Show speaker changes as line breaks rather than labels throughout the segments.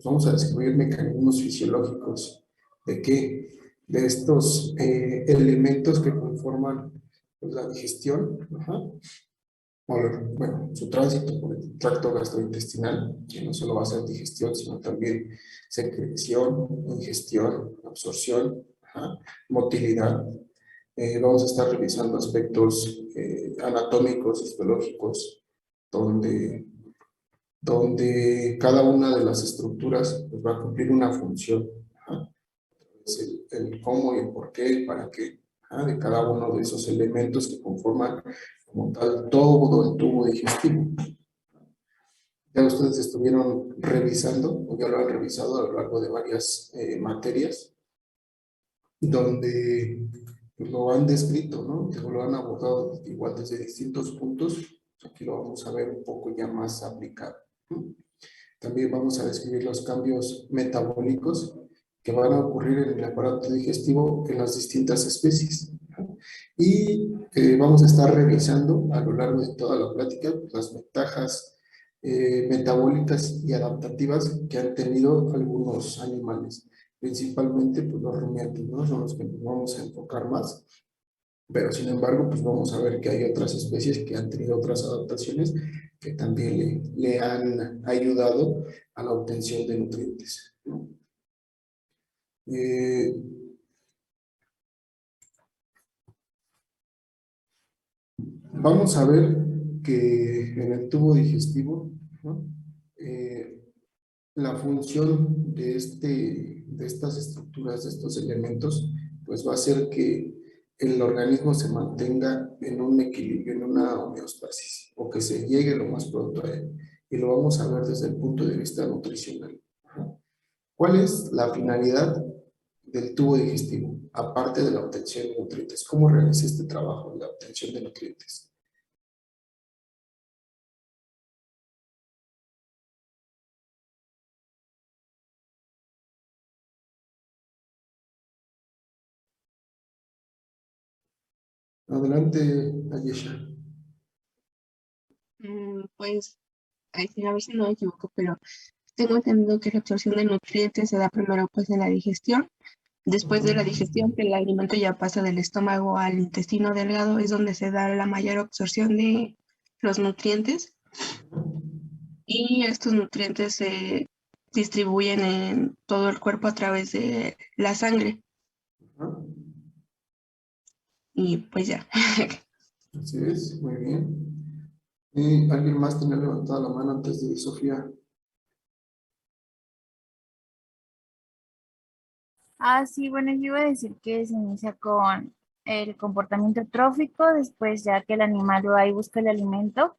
pues vamos a descubrir mecanismos fisiológicos de qué, de estos elementos que conforman pues, la digestión, bueno, su tránsito por el tracto gastrointestinal, que no solo va a ser digestión, sino también secreción, ingestión, absorción, motilidad. Vamos a estar revisando aspectos anatómicos, histológicos, donde cada una de las estructuras pues, va a cumplir una función. Es el cómo y el por qué, el para qué, de cada uno de esos elementos que conforman como tal todo el tubo digestivo. Ya ustedes estuvieron revisando, o ya lo han revisado a lo largo de varias materias, donde lo han descrito, ¿no? Que lo han abordado igual desde distintos puntos. Aquí lo vamos a ver un poco ya más aplicado. También vamos a describir los cambios metabólicos que van a ocurrir en el aparato digestivo en las distintas especies. Y vamos a estar revisando a lo largo de toda la plática las ventajas metabólicas y adaptativas que han tenido algunos animales, principalmente pues, los rumiantes, ¿no? Son los que nos vamos a enfocar más, pero sin embargo pues vamos a ver que hay otras especies que han tenido otras adaptaciones que también le han ayudado a la obtención de nutrientes, ¿no? Vamos a ver que en el tubo digestivo, ¿no? La función de estas estructuras, de estos elementos, pues va a ser que el organismo se mantenga en un equilibrio, en una homeostasis, o que se llegue lo más pronto a él. Y lo vamos a ver desde el punto de vista nutricional. ¿Cuál es la finalidad del tubo digestivo, aparte de la obtención de nutrientes? ¿Cómo realiza este trabajo de la obtención de nutrientes? Adelante, Ayesha.
Pues, a ver si no me equivoco, pero tengo entendido que la absorción de nutrientes se da primero pues en la digestión. Después de la digestión, que el alimento ya pasa del estómago al intestino delgado, es donde se da la mayor absorción de los nutrientes. Y estos nutrientes se distribuyen en todo el cuerpo a través de la sangre. Y pues ya.
Así es, muy bien. ¿Alguien más tenía levantada la mano antes de Sofía?
Sí, bueno, yo iba a decir que se inicia con el comportamiento trófico, después ya que el animal va y busca el alimento,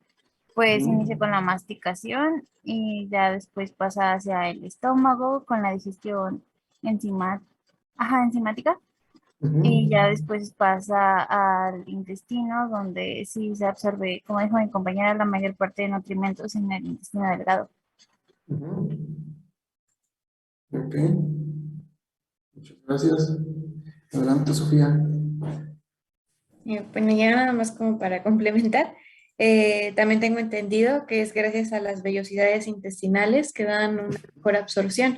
pues inicia con la masticación y ya después pasa hacia el estómago con la digestión enzimática. Y ya después pasa al intestino, donde sí se absorbe, como dijo mi compañera, la mayor parte de nutrimentos en el intestino delgado.
Ok. Muchas gracias. Adelante, Sofía.
Bueno, ya nada más como para complementar, también tengo entendido que es gracias a las vellosidades intestinales que dan una mejor absorción,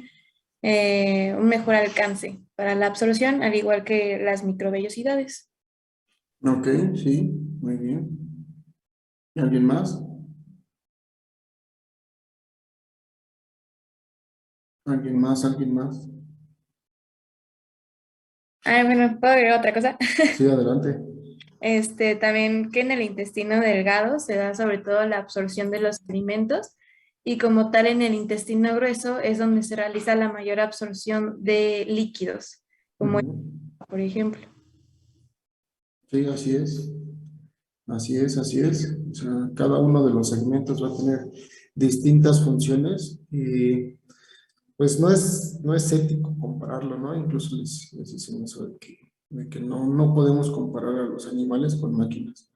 un mejor alcance para la absorción, al igual que las microvellosidades.
Ok, sí, muy bien. ¿Alguien más? ¿Alguien más? ¿Alguien más?
Bueno, ¿puedo agregar otra cosa?
Sí, adelante.
También que en el intestino delgado se da sobre todo la absorción de los alimentos y como tal en el intestino grueso es donde se realiza la mayor absorción de líquidos, como por ejemplo.
Sí, así es. Así es, así es. O sea, cada uno de los segmentos va a tener distintas funciones y pues no es ético compararlo, ¿no? Incluso les dicen eso de que no podemos comparar a los animales con máquinas,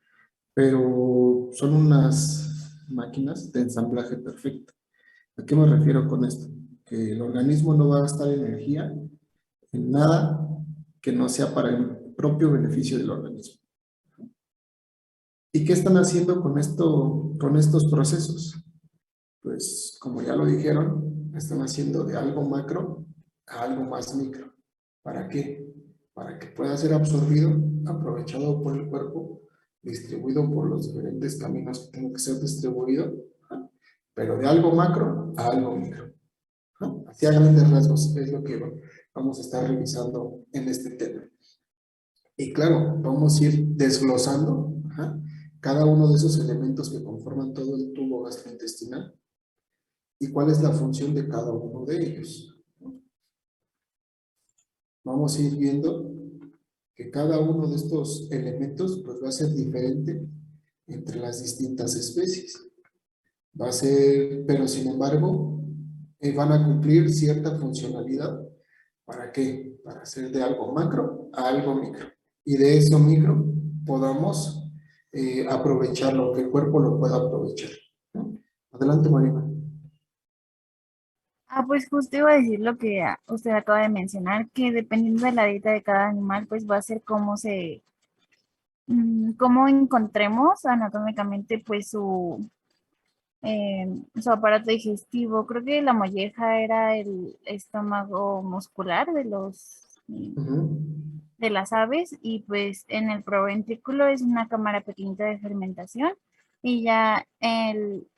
pero son unas máquinas de ensamblaje perfecto. ¿A qué me refiero con esto? Que el organismo no va a gastar energía en nada que no sea para el propio beneficio del organismo. ¿Y qué están haciendo con estos procesos? Pues, como ya lo dijeron, La están haciendo de algo macro a algo más micro. ¿Para qué? Para que pueda ser absorbido, aprovechado por el cuerpo, distribuido por los diferentes caminos que tienen que ser distribuidos, ¿ah? Pero de algo macro a algo micro. ¿Ah? Así a grandes rasgos es lo que vamos a estar revisando en este tema. Y claro, vamos a ir desglosando, ajá, cada uno de esos elementos que conforman todo el tubo gastrointestinal y cuál es la función de cada uno de ellos. Vamos a ir viendo que cada uno de estos elementos pues, va a ser diferente entre las distintas especies. Va a ser, pero sin embargo, van a cumplir cierta funcionalidad. ¿Para qué? Para hacer de algo macro a algo micro. Y de eso micro podamos aprovecharlo, que el cuerpo lo pueda aprovechar, ¿no? Adelante, Marina.
Pues justo iba a decir lo que usted acaba de mencionar, que dependiendo de la dieta de cada animal, pues va a ser cómo encontremos anatómicamente pues su aparato digestivo. Creo que la molleja era el estómago muscular
Ujú.
de las aves, y pues en el proventrículo es una cámara pequeñita de fermentación, y ya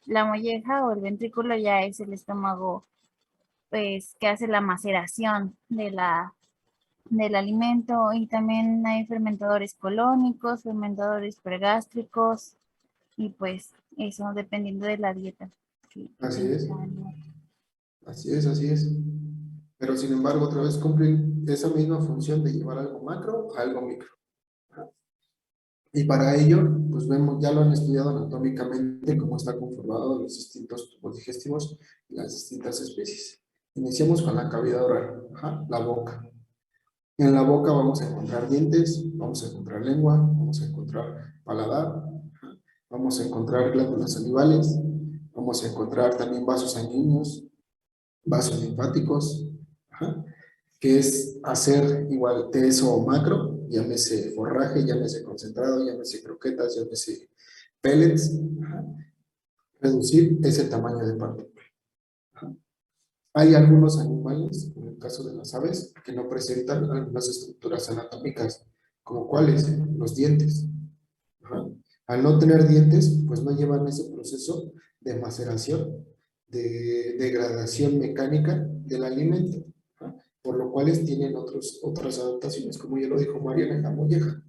la molleja o el ventrículo ya es el estómago pues que hace la maceración del alimento. Y también hay fermentadores colónicos, fermentadores pregástricos, y pues eso dependiendo de la dieta que
Así
tenga
es,
cada animal.
así es, así es. Pero sin embargo, otra vez cumplen esa misma función de llevar algo macro a algo micro. Y para ello, pues vemos, ya lo han estudiado anatómicamente, cómo está conformado los distintos tubos digestivos y las distintas especies. Iniciamos con la cavidad oral, ajá, la boca. En la boca vamos a encontrar dientes, vamos a encontrar lengua, vamos a encontrar paladar, ajá, vamos a encontrar glándulas salivales, vamos a encontrar también vasos sanguíneos, vasos linfáticos, ajá, que es hacer igual de eso macro, llámese forraje, llámese concentrado, llámese croquetas, llámese pellets, ajá, reducir ese tamaño de partícula. Ajá. Hay algunos animales, en el caso de las aves, que no presentan algunas estructuras anatómicas, como cuáles, los dientes. Ajá. Al no tener dientes, pues no llevan ese proceso de maceración, de degradación mecánica del alimento, ¿ah? Por lo cual tienen otras adaptaciones, como ya lo dijo Mariana, en la molleja.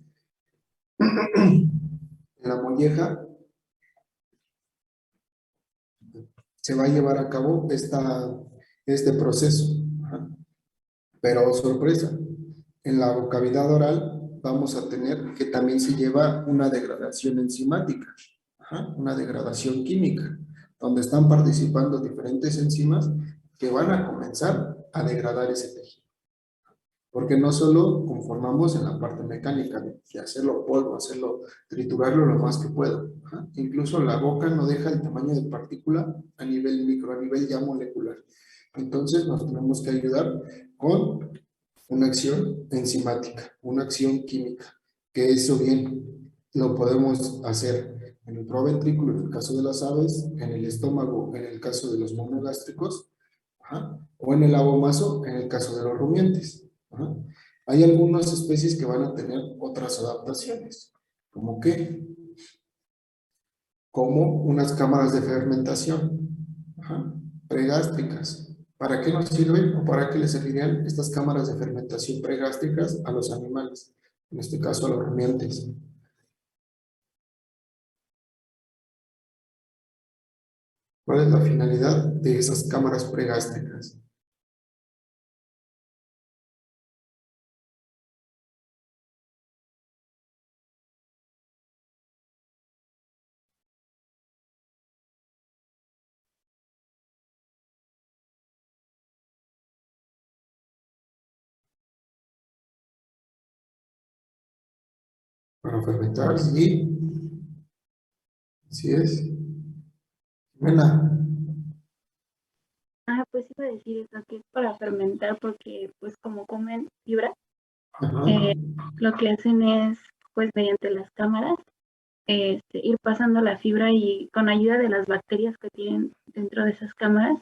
En la molleja se va a llevar a cabo este proceso, ¿ah? Pero sorpresa, en la cavidad oral vamos a tener que también se lleva una degradación enzimática, ajá, una degradación química, donde están participando diferentes enzimas que van a comenzar a degradar ese tejido. Porque no solo conformamos en la parte mecánica de hacerlo polvo, hacerlo, triturarlo lo más que puedo. Ajá. Incluso la boca no deja el tamaño de partícula a nivel micro, a nivel ya molecular. Entonces nos tenemos que ayudar con una acción enzimática, una acción química, que eso bien lo podemos hacer en el proventrículo, en el caso de las aves, en el estómago, en el caso de los monogástricos, ajá, o en el abomaso, en el caso de los rumiantes. Ajá. Hay algunas especies que van a tener otras adaptaciones, como que, como unas cámaras de fermentación, ajá, pregástricas. ¿Para qué nos sirven o para qué les servirían estas cámaras de fermentación pregástricas a los animales? En este caso a los rumiantes. ¿Cuál es la finalidad de esas cámaras pregástricas? Para fermentar, sí, así es. Jimena.
Pues iba a decir eso, que es para fermentar porque pues como comen fibra,
Ajá.
lo que hacen es pues mediante las cámaras ir pasando la fibra y con ayuda de las bacterias que tienen dentro de esas cámaras,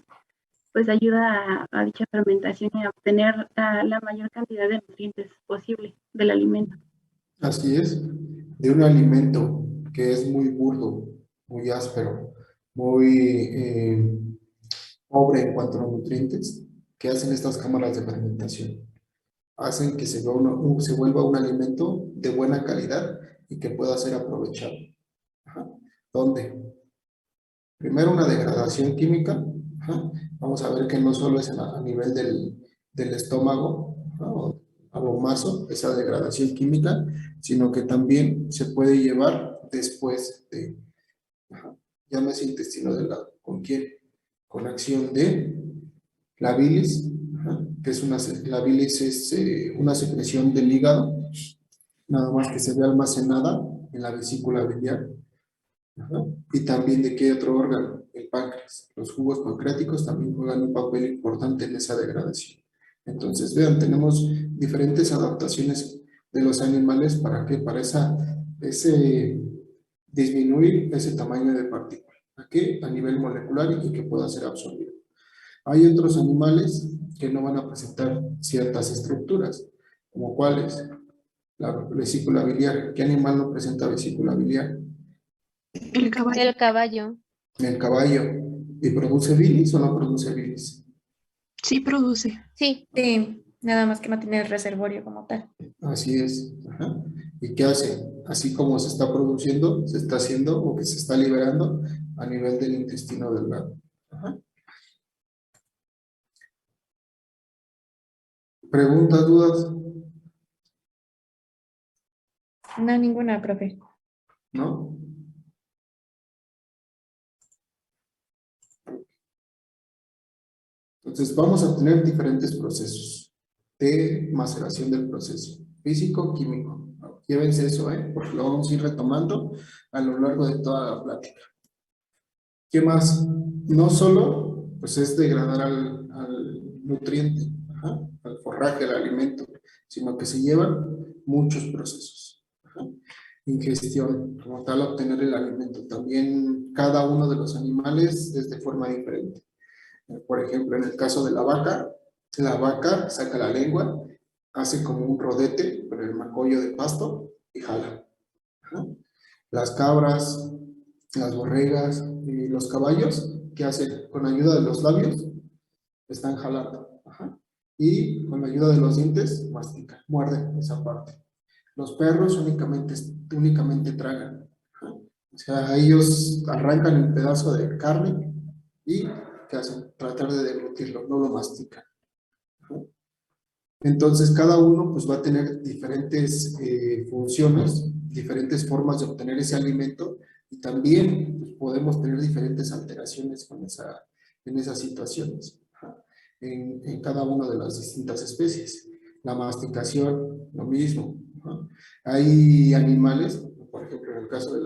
pues ayuda a dicha fermentación y a obtener la mayor cantidad de nutrientes posible del alimento.
Así es, de un alimento que es muy burdo, muy áspero, muy pobre en cuanto a los nutrientes, ¿qué hacen estas cámaras de fermentación? Hacen que se vuelva un alimento de buena calidad y que pueda ser aprovechado. Ajá. ¿Dónde? Primero una degradación química. Ajá. Vamos a ver que no solo es a nivel del estómago, ¿no? Abomazo, esa degradación química, sino que también se puede llevar después de, ajá, llámese intestino delgado. ¿Con quién? Con acción de la bilis, ajá, que es la bilis es una secreción del hígado, nada más que se ve almacenada en la vesícula biliar. Ajá. Y también de qué otro órgano, el páncreas. Los jugos pancreáticos también juegan un papel importante en esa degradación. Entonces, vean, tenemos diferentes adaptaciones de los animales para que para disminuir ese tamaño de partícula. ¿A qué? A nivel molecular y que pueda ser absorbido. Hay otros animales que no van a presentar ciertas estructuras, como cuáles, la vesícula biliar. ¿Qué animal no presenta vesícula biliar?
El caballo.
El caballo.
El caballo. ¿Y produce bilis o no produce bilis?
Sí produce.
Sí.
Sí, nada más que no tiene el reservorio como tal.
Así es. Ajá. ¿Y qué hace? Así como se está produciendo, se está haciendo o que se está liberando a nivel del intestino delgado. Ajá. ¿Preguntas, dudas?
No, ninguna, profe.
¿No? Entonces vamos a tener diferentes procesos de maceración del proceso físico, químico. Llévense eso, porque lo vamos a ir retomando a lo largo de toda la plática. ¿Qué más? No solo pues es degradar al nutriente, ajá, al forraje, al alimento, sino que se llevan muchos procesos. Ajá. Ingestión, como tal, obtener el alimento. También cada uno de los animales es de forma diferente. Por ejemplo, en el caso de la vaca saca la lengua, hace como un rodete con el macollo de pasto y jala. Ajá. Las cabras, las borregas y los caballos, ¿qué hacen? Con ayuda de los labios, están jalando. Ajá. Y con la ayuda de los dientes, mastican, muerden esa parte. Los perros únicamente tragan. Ajá. O sea, ellos arrancan el pedazo de carne y ¿qué hacen? Tratar de deglutirlo, no lo mastican. Ajá. Entonces, cada uno pues, va a tener diferentes funciones, diferentes formas de obtener ese alimento y también pues, podemos tener diferentes alteraciones en esas situaciones, ajá, en cada una de las distintas especies. La masticación, lo mismo. Ajá. Hay animales, por ejemplo, en el caso de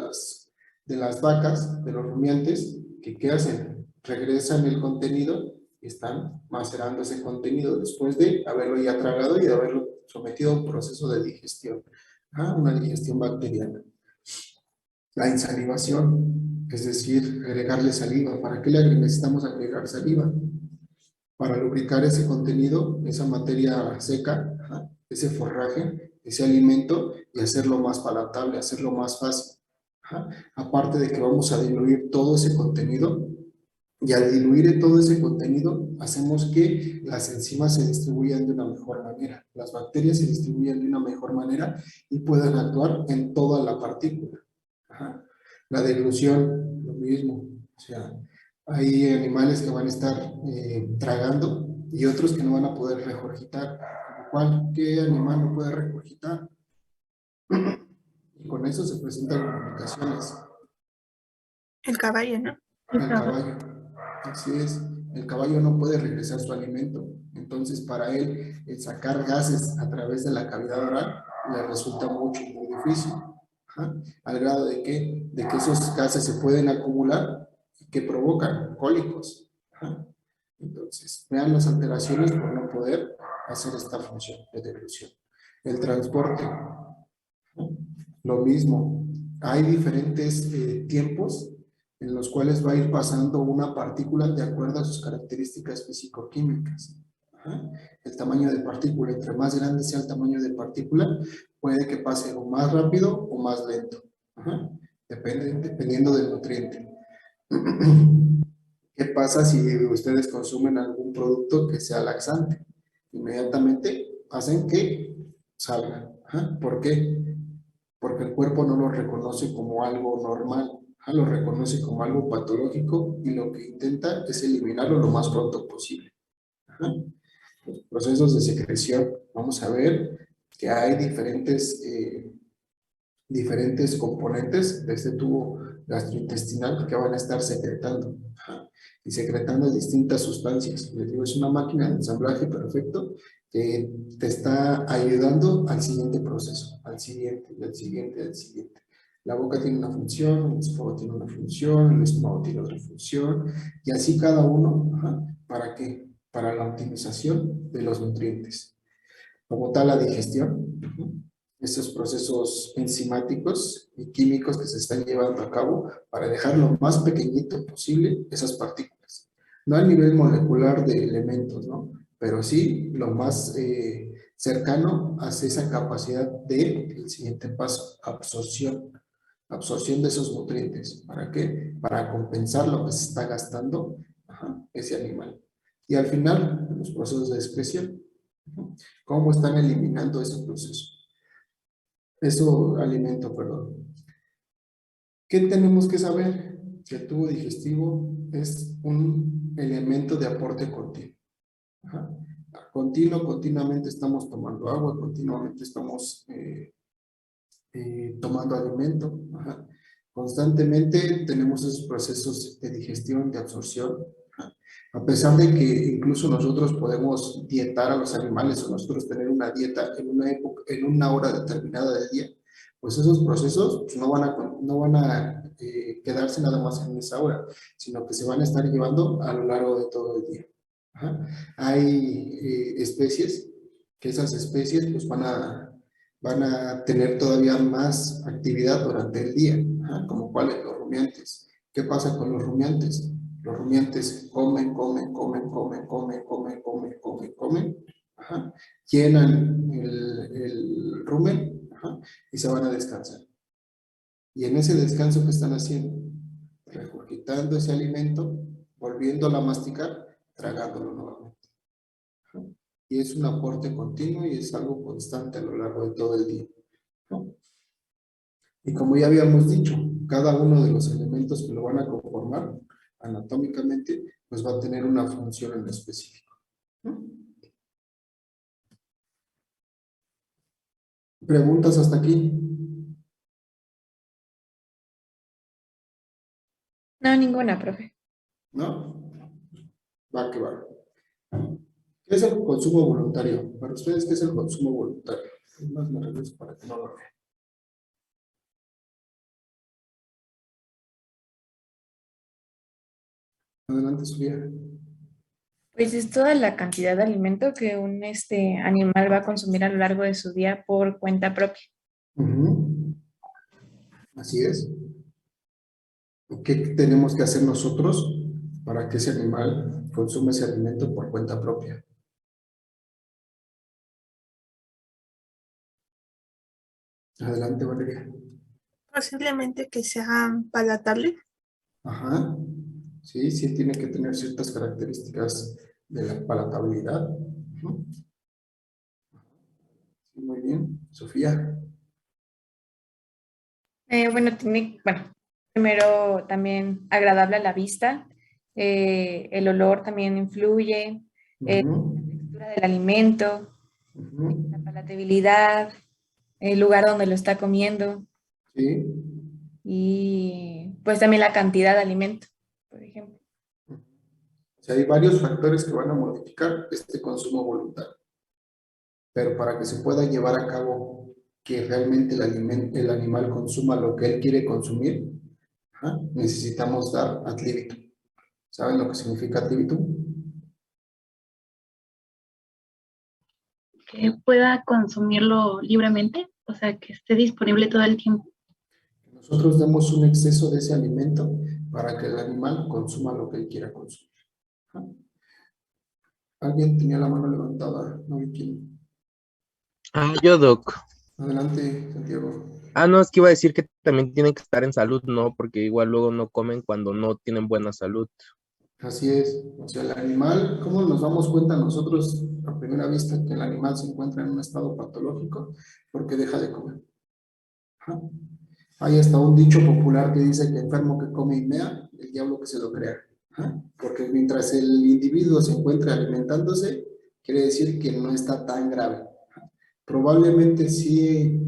las vacas, de los rumiantes, que ¿qué hacen? Regresan el contenido y están macerando ese contenido después de haberlo ya tragado y de haberlo sometido a un proceso de digestión, una digestión bacteriana. La insalivación, es decir, agregarle saliva. ¿Para qué necesitamos agregar saliva? Para lubricar ese contenido, esa materia seca, ese forraje, ese alimento y hacerlo más palatable, hacerlo más fácil. Aparte de que vamos a diluir todo ese contenido, y al diluir todo ese contenido, hacemos que las enzimas se distribuyan de una mejor manera, las bacterias se distribuyan de una mejor manera y puedan actuar en toda la partícula. Ajá. La deglución, lo mismo. O sea, hay animales que van a estar tragando y otros que no van a poder regurgitar. ¿Qué animal no puede regurgitar? Y con eso se presentan complicaciones.
El caballo, ¿no?
El caballo, así es, el caballo no puede regresar su alimento, entonces para él el sacar gases a través de la cavidad oral le resulta muy difícil, ajá, al grado de que esos gases se pueden acumular y que provocan cólicos. Ajá. Entonces, vean las alteraciones por no poder hacer esta función de deglución. El transporte, ¿no? Lo mismo, hay diferentes tiempos en los cuales va a ir pasando una partícula de acuerdo a sus características físico-químicas. Ajá. El tamaño de partícula, entre más grande sea el tamaño de partícula, puede que pase o más rápido o más lento. Ajá. Dependiendo del nutriente. ¿Qué pasa si ustedes consumen algún producto que sea laxante? Inmediatamente hacen que salga. Ajá. ¿Por qué? Porque el cuerpo no lo reconoce como algo normal, lo reconoce como algo patológico y lo que intenta es eliminarlo lo más pronto posible. Ajá. Los procesos de secreción, vamos a ver que hay diferentes componentes de este tubo gastrointestinal que van a estar secretando. Ajá. Y secretando distintas sustancias. Les digo, es una máquina de ensamblaje perfecto que te está ayudando al siguiente proceso, al siguiente, al siguiente, al siguiente. La boca tiene una función, el esófago tiene una función, el estómago tiene otra función, y así cada uno. Ajá. ¿Para qué? Para la optimización de los nutrientes. Como tal, la digestión, estos procesos enzimáticos y químicos que se están llevando a cabo para dejar lo más pequeñito posible esas partículas. No a nivel molecular de elementos, ¿no? Pero sí lo más cercano a esa capacidad del siguiente paso, absorción. Absorción de esos nutrientes. ¿Para qué? Para compensar lo que se está gastando ese animal. Y al final, los procesos de excreción. ¿Cómo están eliminando ese proceso? Alimento, perdón. ¿Qué tenemos que saber? Que el tubo digestivo es un elemento de aporte continuo. Ajá. Continuamente estamos tomando agua, continuamente estamos tomando alimento. Ajá. Constantemente tenemos esos procesos de digestión, de absorción. Ajá. A pesar de que incluso nosotros podemos dietar a los animales o nosotros tener una dieta en una época, en una hora determinada del día, pues esos procesos pues, no van a quedarse nada más en esa hora, sino que se van a estar llevando a lo largo de todo el día. Ajá. Hay especies que esas especies pues van a tener todavía más actividad durante el día, como cuáles los rumiantes. ¿Qué pasa con los rumiantes? Los rumiantes comen, ajá, llenan el rumen, ajá, y se van a descansar. Y en ese descanso que están haciendo, regurgitando ese alimento, volviéndolo a masticar, tragándolo nuevamente. Ajá. Y es un aporte continuo y es algo constante a lo largo de todo el día, ¿no? Y como ya habíamos dicho, cada uno de los elementos que lo van a conformar anatómicamente, pues va a tener una función en específico, ¿no? ¿Preguntas hasta aquí?
No, ninguna, profe.
¿No? Va que va. ¿Qué es el consumo voluntario? Para ustedes, ¿qué es el consumo voluntario? Es más, me regreso para que no lo vean. Adelante, Sofía.
Pues es toda la cantidad de alimento que un animal va a consumir a lo largo de su día por cuenta propia.
Así es. ¿Qué tenemos que hacer nosotros para que ese animal consuma ese alimento por cuenta propia? Adelante, Valeria.
Posiblemente que sea palatable.
Ajá. Sí, sí tiene que tener ciertas características de la palatabilidad. Sí, muy bien. Sofía.
Bueno, primero también agradable a la vista, el olor también influye, la textura del alimento, la palatabilidad, el lugar donde lo está comiendo
Sí.
y pues también la cantidad de alimento, por ejemplo.
O sea, hay varios factores que van a modificar este consumo voluntario. Pero para que se pueda llevar a cabo que realmente el animal consuma lo que él quiere consumir, necesitamos dar ad libitum. ¿Saben lo que significa ad libitum?
Que pueda consumirlo libremente, o sea, que esté disponible todo el tiempo.
Nosotros demos un exceso de ese alimento para que el animal consuma lo que él quiera consumir. Ajá. Alguien tenía la mano levantada, no vi quién.
Yo, Doc.
Adelante, Santiago.
No, es que iba a decir que también tienen que estar en salud, ¿no? Porque igual luego no comen cuando no tienen buena salud.
Así es, o sea, el animal, ¿cómo nos damos cuenta nosotros a primera vista que el animal se encuentra en un estado patológico? Porque deja de comer. Ajá. Hay hasta un dicho popular que dice que enfermo que come y mea, el diablo que se lo crea. Ajá. Porque mientras el individuo se encuentre alimentándose, quiere decir que no está tan grave. Ajá. Probablemente sí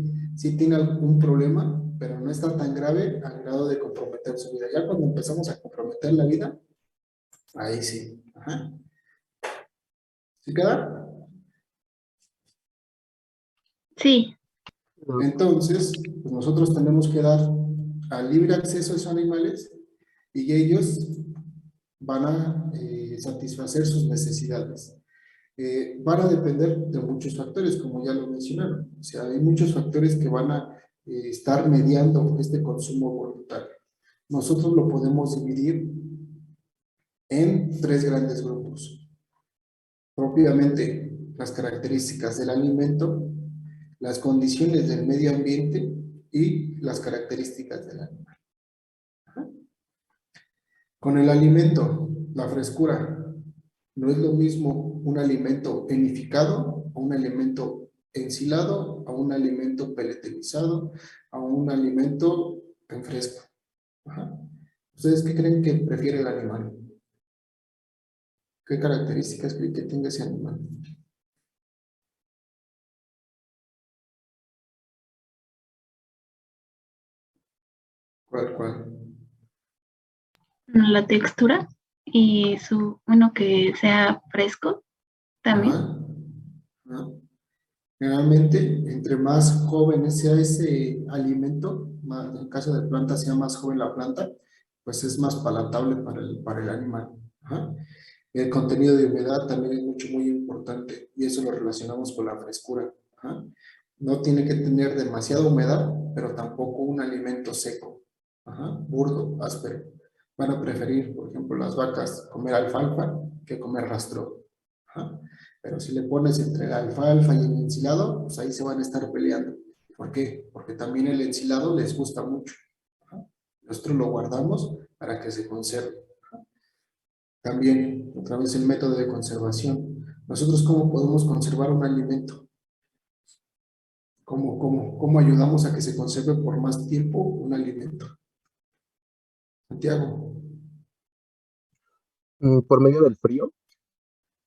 tiene algún problema, pero no está tan grave al grado de comprometer su vida. Ya cuando empezamos a comprometer la vida, ahí sí. Ajá. ¿Sí queda?
Sí,
Entonces, pues nosotros tenemos que dar al libre acceso a esos animales y ellos van a satisfacer sus necesidades. Van a depender de muchos factores, como ya lo mencionaron. O sea, hay muchos factores que van a estar mediando este consumo voluntario. Nosotros lo podemos dividir en tres grandes grupos. Propiamente, las características del alimento, las condiciones del medio ambiente y las características del animal. Ajá. Con el alimento, la frescura, no es lo mismo un alimento enificado o un alimento ensilado, a un alimento peletinizado, a un alimento en fresco. Ajá. ¿Ustedes qué creen que prefiere el animal? ¿Qué características creen que tenga ese animal? ¿Cuál?
la textura y bueno, que sea fresco también.
Ajá. Ajá. Generalmente, entre más joven sea ese alimento, en el caso de plantas sea más joven la planta, pues es más palatable para el animal. Ajá. El contenido de humedad también es muy importante y eso lo relacionamos con la frescura. Ajá. No tiene que tener demasiada humedad, pero tampoco un alimento seco, ajá, burdo, áspero. Van a preferir, por ejemplo, las vacas comer alfalfa que comer rastro. Ajá. Pero si le pones entre la alfalfa y el ensilado, pues ahí se van a estar peleando. ¿Por qué? Porque también el ensilado les gusta mucho. Ajá. Nosotros lo guardamos para que se conserve. También, otra vez, el método de conservación. Nosotros, ¿cómo podemos conservar un alimento? ¿Cómo ayudamos a que se conserve por más tiempo un alimento? Santiago,
Por medio del frío.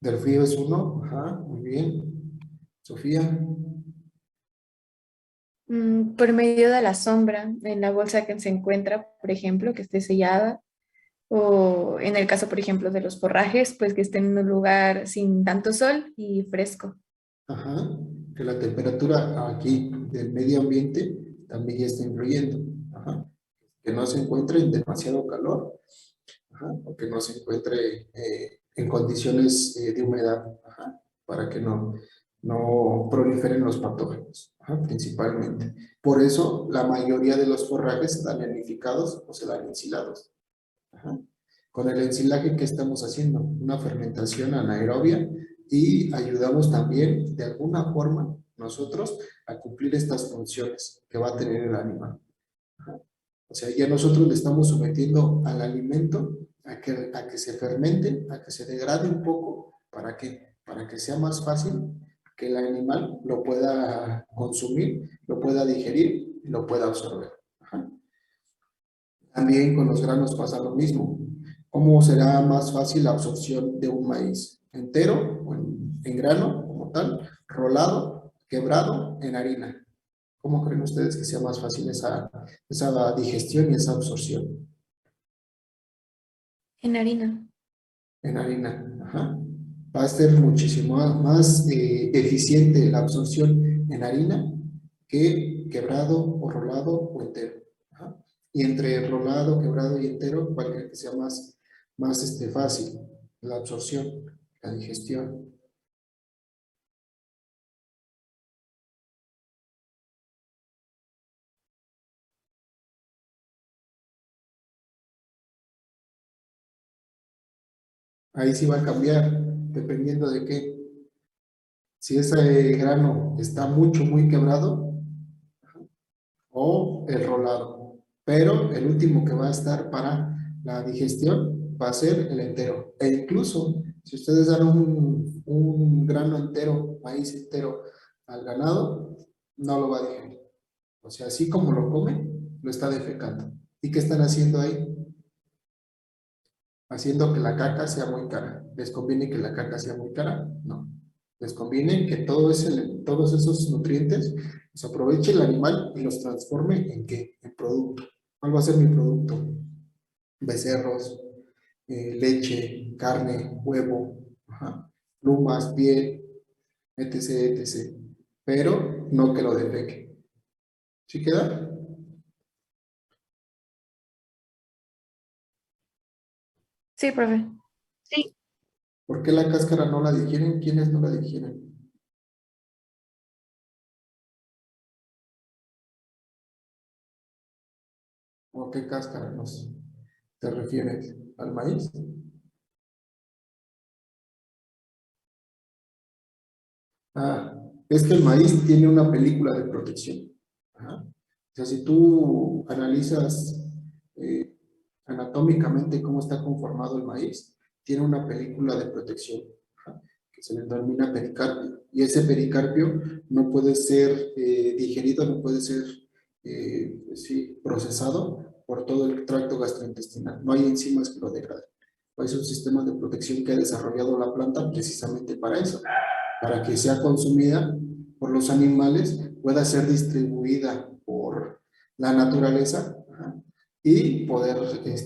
del frío es uno. Ajá, muy bien. Sofía,
Por medio de la sombra en la bolsa que se encuentra, por ejemplo, que esté sellada, o en el caso, por ejemplo, de los forrajes, pues que esté en un lugar sin tanto sol y fresco.
ajá, que la temperatura aquí del medio ambiente también ya está influyendo. Ajá, que no se encuentre en demasiado calor, ajá, o que no se encuentre en condiciones de humedad, ajá, para que no proliferen los patógenos, ajá, principalmente. Por eso la mayoría de los forrajes se dan enificados o se dan ensilados. Ajá. Con el ensilaje, ¿qué estamos haciendo? Una fermentación anaerobia y ayudamos también de alguna forma nosotros a cumplir estas funciones que va a tener el animal. Ajá. O sea, ya nosotros le estamos sometiendo al alimento a que se fermente, a que se degrade un poco. ¿Para qué? Para que sea más fácil que el animal lo pueda consumir, lo pueda digerir y lo pueda absorber. Ajá. También con los granos pasa lo mismo. ¿Cómo será más fácil la absorción de un maíz? ¿Entero o en grano como tal? ¿Rolado? ¿Quebrado? ¿En harina? ¿Cómo creen ustedes que sea más fácil esa digestión y esa absorción?
En harina.
En harina. Ajá. Va a ser muchísimo más eficiente la absorción en harina que quebrado o rolado o entero. Ajá. Y entre rolado, quebrado y entero, ¿cuál creen que sea más fácil? La absorción, la digestión. Ahí sí va a cambiar, dependiendo de qué. Si ese grano está muy quebrado, o el rolado. Pero el último que va a estar para la digestión va a ser el entero. E incluso, si ustedes dan un grano entero, maíz entero al ganado, no lo va a digerir. O sea, así como lo come, lo está defecando. ¿Y qué están haciendo ahí? Haciendo que la caca sea muy cara. ¿Les conviene que la caca sea muy cara? No. Les conviene que todos esos nutrientes los aproveche el animal y los transforme ¿en qué? En producto. ¿Cuál va a ser mi producto? Becerros, leche, carne, huevo, ajá, plumas, piel, etc, etc. Pero no que lo defeque. ¿Sí queda?
Sí, profe.
Sí,
¿Por qué la cáscara no la digieren? ¿Quiénes no la digieren? ¿O a qué cáscara te refieres? ¿Al maíz? Ah, es que el maíz tiene una película de protección. Ajá. O sea, si tú analizas eh, anatómicamente cómo está conformado el maíz, tiene una película de protección, ajá, que se le denomina pericarpio. Y ese pericarpio no puede ser digerido, no puede ser sí, procesado por todo el tracto gastrointestinal. No hay enzimas que lo degraden. Es un sistema de protección que ha desarrollado la planta precisamente para eso, para que sea consumida por los animales, pueda ser distribuida por la naturaleza, ajá, y poder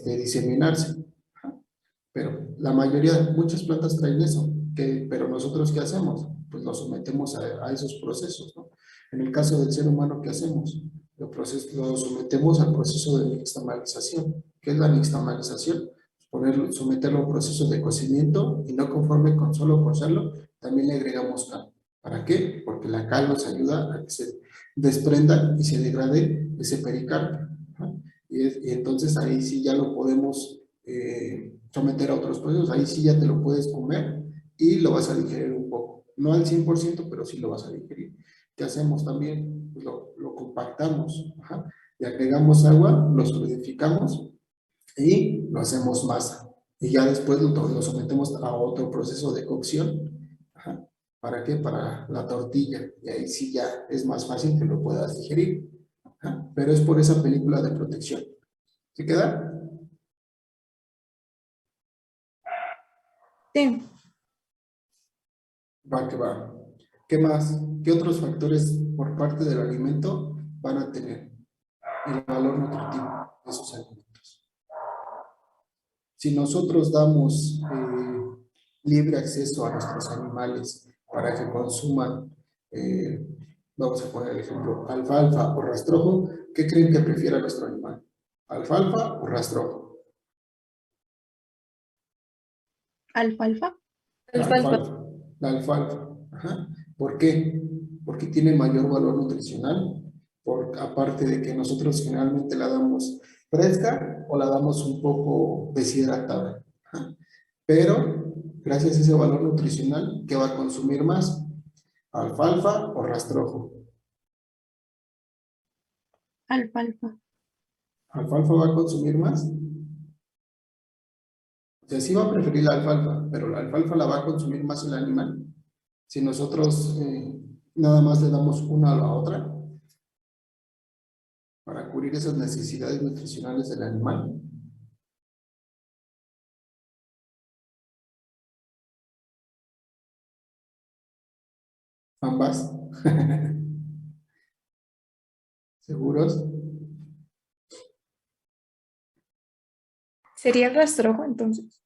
diseminarse. Ajá. Pero la mayoría, muchas plantas traen eso, pero nosotros ¿qué hacemos? Pues lo sometemos a esos procesos, ¿no? En el caso del ser humano, ¿qué hacemos? Lo sometemos al proceso de nixtamalización. ¿Qué es la nixtamalización? Someterlo a un proceso de cocimiento y no conforme con solo cocerlo, también le agregamos cal. ¿Para qué? Porque la cal nos ayuda a que se desprenda y se degrade ese pericarpio. ¿No? Y entonces ahí sí ya lo podemos someter a otros procesos, ahí sí ya te lo puedes comer y lo vas a digerir un poco. No al 100%, pero sí lo vas a digerir. ¿Qué hacemos también? Pues lo compactamos, ajá, le agregamos agua, lo solidificamos y lo hacemos masa. Y ya después lo sometemos a otro proceso de cocción. Ajá. ¿Para qué? Para la tortilla. Y ahí sí ya es más fácil que lo puedas digerir. Ajá. Pero es por esa película de protección. ¿Se queda?
Sí.
Va que va. ¿Qué más? ¿Qué otros factores por parte del alimento van a tener el valor nutritivo de esos alimentos? Si nosotros damos libre acceso a nuestros animales para que consuman, vamos a poner el ejemplo, alfalfa o rastrojo, ¿qué creen que prefiera nuestro animal? ¿Alfalfa o rastrojo?
alfalfa.
La
Alfalfa.
alfalfa. La alfalfa. Ajá. ¿Por qué? Porque tiene mayor valor nutricional, aparte de que nosotros generalmente la damos fresca o la damos un poco deshidratada. Ajá. Pero, gracias a ese valor nutricional, ¿qué va a consumir más? ¿Alfalfa o rastrojo?
Alfalfa.
¿Alfalfa va a consumir más? O sea, sí va a preferir la alfalfa, pero la alfalfa la va a consumir más el animal. Si nosotros nada más le damos una a la otra para cubrir esas necesidades nutricionales del animal. Ambas. ¿Seguros?
¿Sería el rastrojo entonces?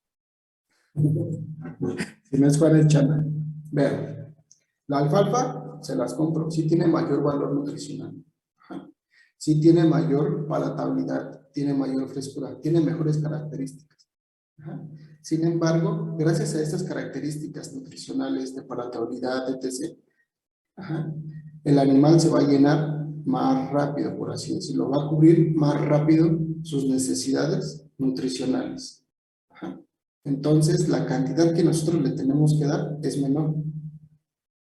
Si no es Juan el Chana. Vean, la alfalfa se las compro, sí tiene mayor valor nutricional. Ajá. Sí tiene mayor palatabilidad, tiene mayor frescura, tiene mejores características. Ajá. Sin embargo, gracias a estas características nutricionales de palatabilidad, etc., ajá, el animal se va a llenar más rápido, por así decirlo, va a cubrir más rápido sus necesidades nutricionales. Ajá. Entonces, la cantidad que nosotros le tenemos que dar es menor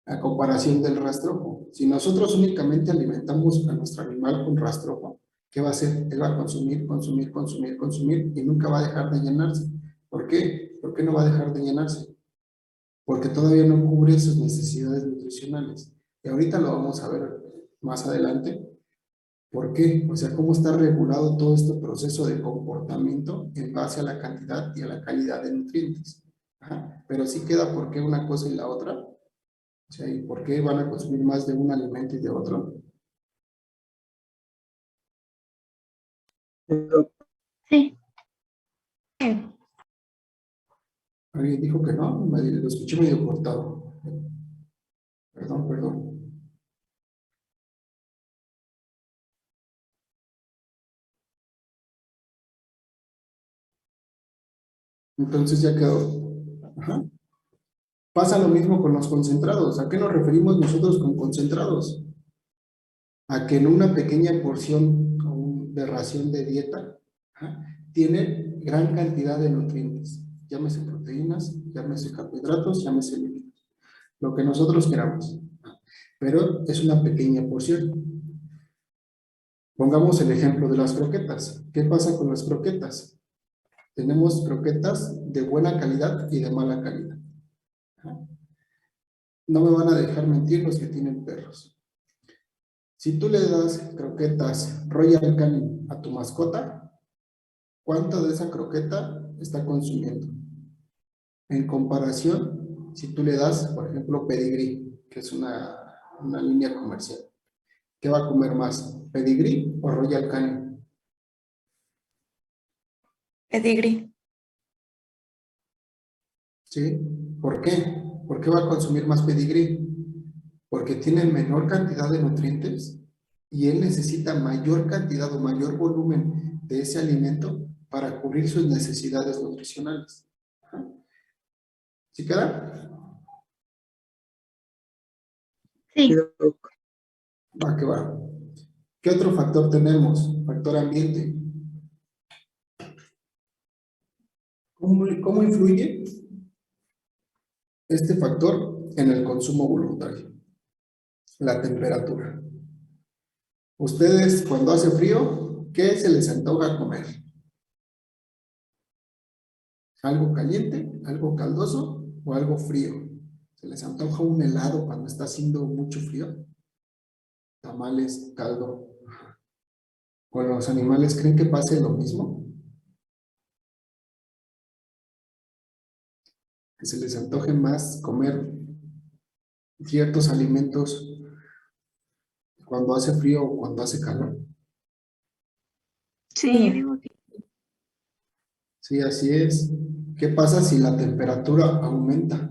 a comparación del rastrojo. Si nosotros únicamente alimentamos a nuestro animal con rastrojo, ¿qué va a hacer? Él va a consumir, consumir, consumir, consumir y nunca va a dejar de llenarse. ¿Por qué? ¿Por qué no va a dejar de llenarse? Porque todavía no cubre sus necesidades nutricionales. Y ahorita lo vamos a ver más adelante. ¿Por qué? O sea, cómo está regulado todo este proceso de comportamiento en base a la cantidad y a la calidad de nutrientes. Ajá. Pero sí queda por qué una cosa y la otra. O sea, ¿y por qué van a consumir más de un alimento y de otro?
Sí,
Alguien dijo que no, lo escuché medio cortado. Perdón, perdón. Entonces ya quedó. Ajá. Pasa lo mismo con los concentrados. ¿A qué nos referimos nosotros con concentrados? A que en una pequeña porción de ración de dieta, ajá, tiene gran cantidad de nutrientes. Llámese proteínas, llámese carbohidratos, llámese lípidos. Lo que nosotros queramos. Pero es una pequeña porción. Pongamos el ejemplo de las croquetas. ¿Qué pasa con las croquetas? Tenemos croquetas de buena calidad y de mala calidad. No me van a dejar mentir los que tienen perros. Si tú le das croquetas Royal Canin a tu mascota, ¿cuánto de esa croqueta está consumiendo? En comparación, si tú le das, por ejemplo, Pedigree, que es una línea comercial, ¿qué va a comer más? ¿Pedigree o Royal Canin?
Pedigrí.
¿Sí? ¿Por qué? ¿Por qué va a consumir más Pedigree? Porque tiene menor cantidad de nutrientes y él necesita mayor cantidad o mayor volumen de ese alimento para cubrir sus necesidades nutricionales. ¿Sí queda?
sí,
Va que va. ¿Qué otro factor tenemos? Factor ambiente. ¿Cómo influye este factor en el consumo voluntario? La temperatura. Ustedes, cuando hace frío, ¿qué se les antoja comer? ¿Algo caliente, algo caldoso o algo frío? ¿Se les antoja un helado cuando está haciendo mucho frío? Tamales, caldo. ¿Con los animales creen que pase lo mismo? Que se les antoje más comer ciertos alimentos cuando hace frío o cuando hace calor.
Sí,
Sí.
yo digo que
Sí, así es. ¿Qué pasa si la temperatura aumenta?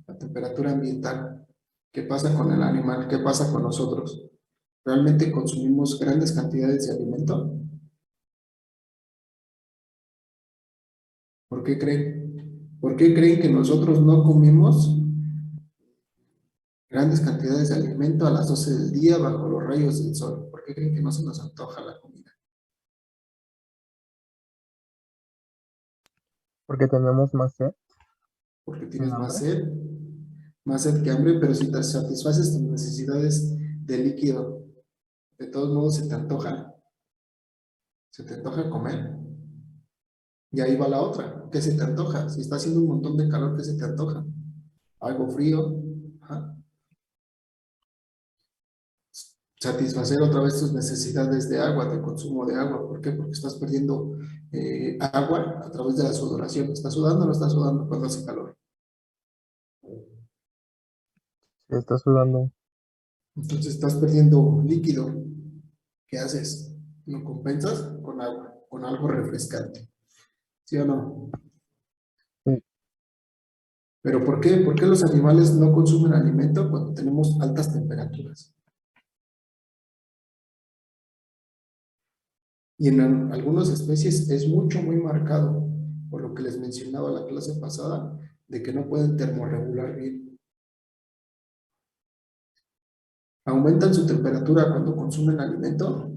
La temperatura ambiental. ¿Qué pasa con el animal? ¿Qué pasa con nosotros? ¿Realmente consumimos grandes cantidades de alimento? ¿Por qué creen? ¿Por qué creen que nosotros no comemos grandes cantidades de alimento a las 12 del día bajo los rayos del sol? ¿Por qué creen que no se nos antoja la comida?
Porque tenemos más sed.
Porque tienes
¿Hambre?
más sed que hambre, pero si te satisfaces tus necesidades de líquido, de todos modos se te antoja comer. Y ahí va la otra, ¿qué se te antoja? Si está haciendo un montón de calor, ¿qué se te antoja? Algo frío, ajá. Satisfacer otra vez tus necesidades de agua, de consumo de agua. ¿Por qué? Porque estás perdiendo agua a través de la sudoración. ¿Estás sudando o no estás sudando cuando hace calor?
Se está sudando.
Entonces estás perdiendo líquido. ¿Qué haces? Lo compensas con agua, con algo refrescante. ¿Sí o no?
Sí.
¿Pero por qué? ¿Por qué los animales no consumen alimento cuando tenemos altas temperaturas? Y en algunas especies es mucho, muy marcado, por lo que les mencionaba la clase pasada, de que no pueden termorregular bien. ¿Aumentan su temperatura cuando consumen alimento?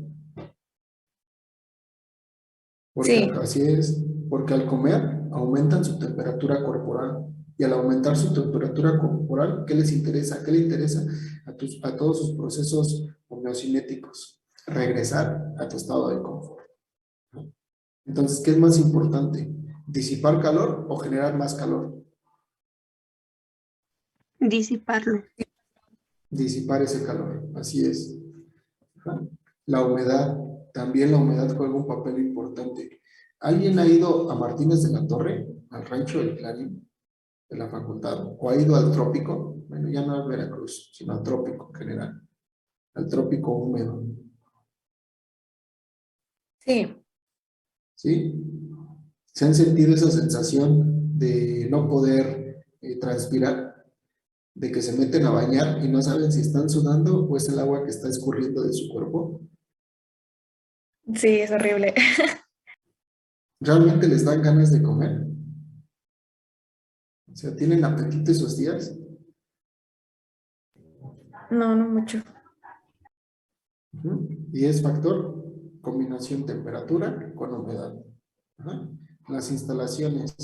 Porque
Sí.
así es, porque al comer aumentan su temperatura corporal. Y al aumentar su temperatura corporal, ¿qué les interesa? ¿Qué le interesa a todos sus procesos homeocinéticos? Regresar a tu estado de confort. Entonces, ¿qué es más importante? ¿Disipar calor o generar más calor?
Disiparlo.
Disipar ese calor, así es. Ajá. La humedad, también la humedad juega un papel importante. ¿Alguien ha ido a Martínez de la Torre, al rancho del Clarín, de la facultad? ¿O ha ido al trópico? Bueno, ya no al Veracruz, sino al trópico en general, al trópico húmedo.
Sí,
¿Sí? ¿Se han sentido esa sensación de no poder transpirar? De que se meten a bañar y no saben si están sudando o es el agua que está escurriendo de su cuerpo.
sí, es horrible.
¿Realmente les dan ganas de comer? O sea, ¿tienen apetito esos días?
No, no mucho.
Y es factor combinación temperatura con humedad. Ajá. Las instalaciones,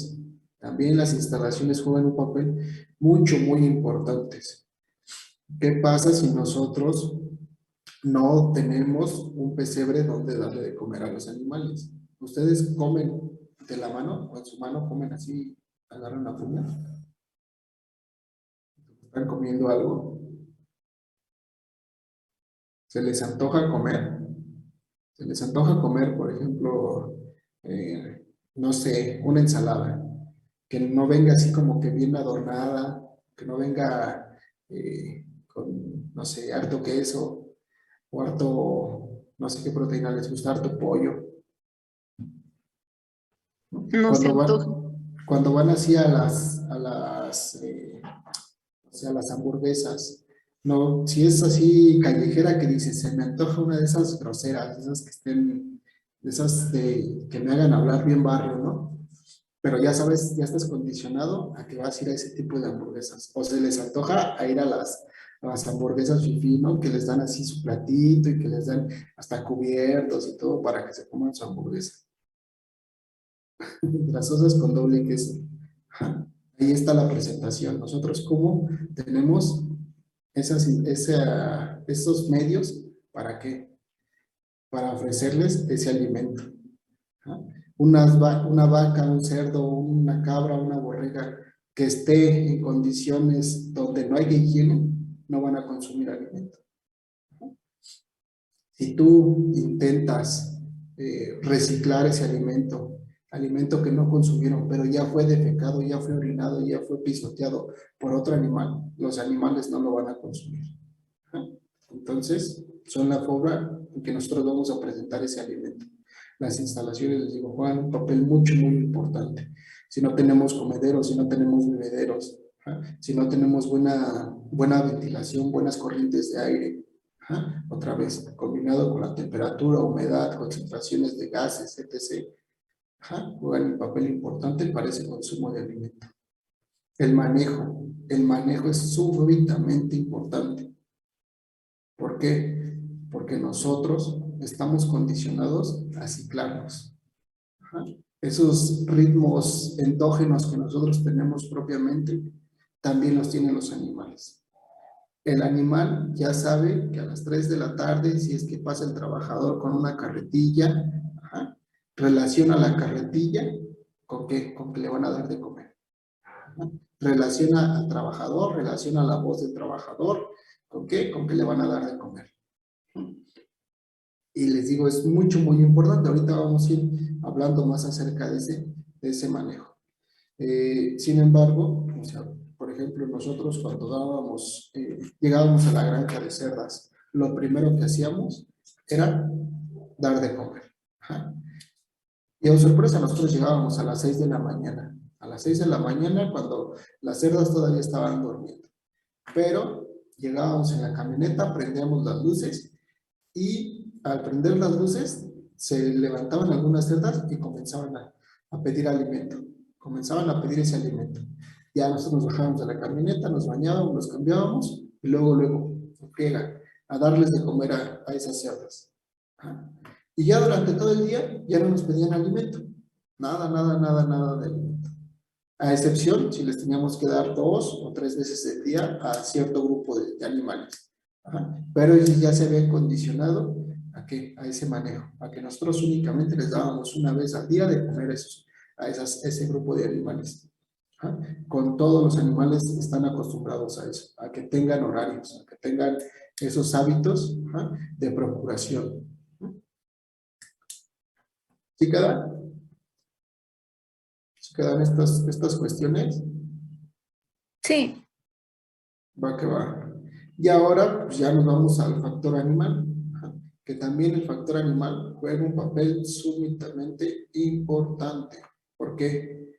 también las instalaciones juegan un papel muy importantes. ¿Qué pasa si nosotros no tenemos un pesebre donde darle de comer a los animales? ¿Ustedes comen de la mano o en su mano comen así, agarran la puña? ¿Están comiendo algo? ¿Se les antoja comer? ¿Se les antoja comer, por ejemplo, no sé, una ensalada? Que no venga así como que bien adornada, que no venga con, no sé, harto queso o harto, no sé qué proteína les gusta, harto pollo.
No se antoja.
Cuando van así o sea, las hamburguesas, no, si es así callejera que dice, se me antoja una de esas groseras, de esas que estén, de esas que me hagan hablar bien barrio, ¿no? Pero ya sabes, ya estás condicionado a que vas a ir a ese tipo de hamburguesas. O se les antoja a ir a las hamburguesas fifí, ¿no? Que les dan así su platito y que les dan hasta cubiertos y todo para que se coman su hamburguesa. Grasosas con doble queso. Ajá. Ahí está la presentación. Nosotros cómo tenemos esos medios, ¿para qué? Para ofrecerles ese alimento. ¿Ah? Una vaca, un cerdo, una cabra, una borrega que esté en condiciones donde no hay higiene, no van a consumir alimento. Si tú intentas reciclar ese alimento que no consumieron, pero ya fue defecado, ya fue orinado, ya fue pisoteado por otro animal, los animales no lo van a consumir. ¿Ah? Entonces, son la forma en que nosotros vamos a presentar ese alimento. Las instalaciones, les digo, juegan un papel muy importante. Si no tenemos comederos, si no tenemos bebederos, ¿ah? Si no tenemos buena ventilación, buenas corrientes de aire, ¿ah? Otra vez, combinado con la temperatura, humedad, concentraciones de gases, etc., ¿ah? Juegan un papel importante para ese consumo de alimento. El manejo es sumamente importante. ¿Por qué? Porque nosotros estamos condicionados a ciclarnos. Ajá. Esos ritmos endógenos que nosotros tenemos propiamente, también los tienen los animales. El animal ya sabe que a las 3 de la tarde, si es que pasa el trabajador con una carretilla, ajá, relaciona la carretilla con qué, con que le van a dar de comer. Ajá. Relaciona al trabajador, relaciona la voz del trabajador, ¿con qué? Con que le van a dar de comer. Y les digo, es muy importante. Ahorita vamos a ir hablando más acerca de ese manejo. Sin embargo, o sea, por ejemplo, nosotros cuando llegábamos a la granja de cerdas, lo primero que hacíamos era dar de comer. Ajá. Y a sorpresa, nosotros llegábamos a las 6 de la mañana. A las 6 de la mañana, cuando las cerdas todavía estaban durmiendo. Pero llegábamos en la camioneta, prendíamos las luces y al prender las luces se levantaban algunas cerdas y comenzaban a pedir alimento. Comenzaban a pedir ese alimento. Ya nosotros nos bajábamos de la camioneta, nos bañábamos, nos cambiábamos y luego, a darles de comer a esas cerdas. Y ya durante todo el día ya no nos pedían alimento. Nada de alimento. A excepción si les teníamos que dar 2 o 3 veces al día a cierto grupo de animales. Ajá. Pero ya se ve condicionado ¿a qué? A ese manejo, a que nosotros únicamente les dábamos una vez al día de comer ese grupo de animales. Ajá. Con todos los animales están acostumbrados a eso, a que tengan horarios, a que tengan esos hábitos, ajá, de procuración. ¿Sí quedan? ¿Sí quedan estas cuestiones?
Sí,
Va que va. Y ahora pues ya nos vamos al factor animal, ajá, que también el factor animal juega un papel sumamente importante. ¿Por qué?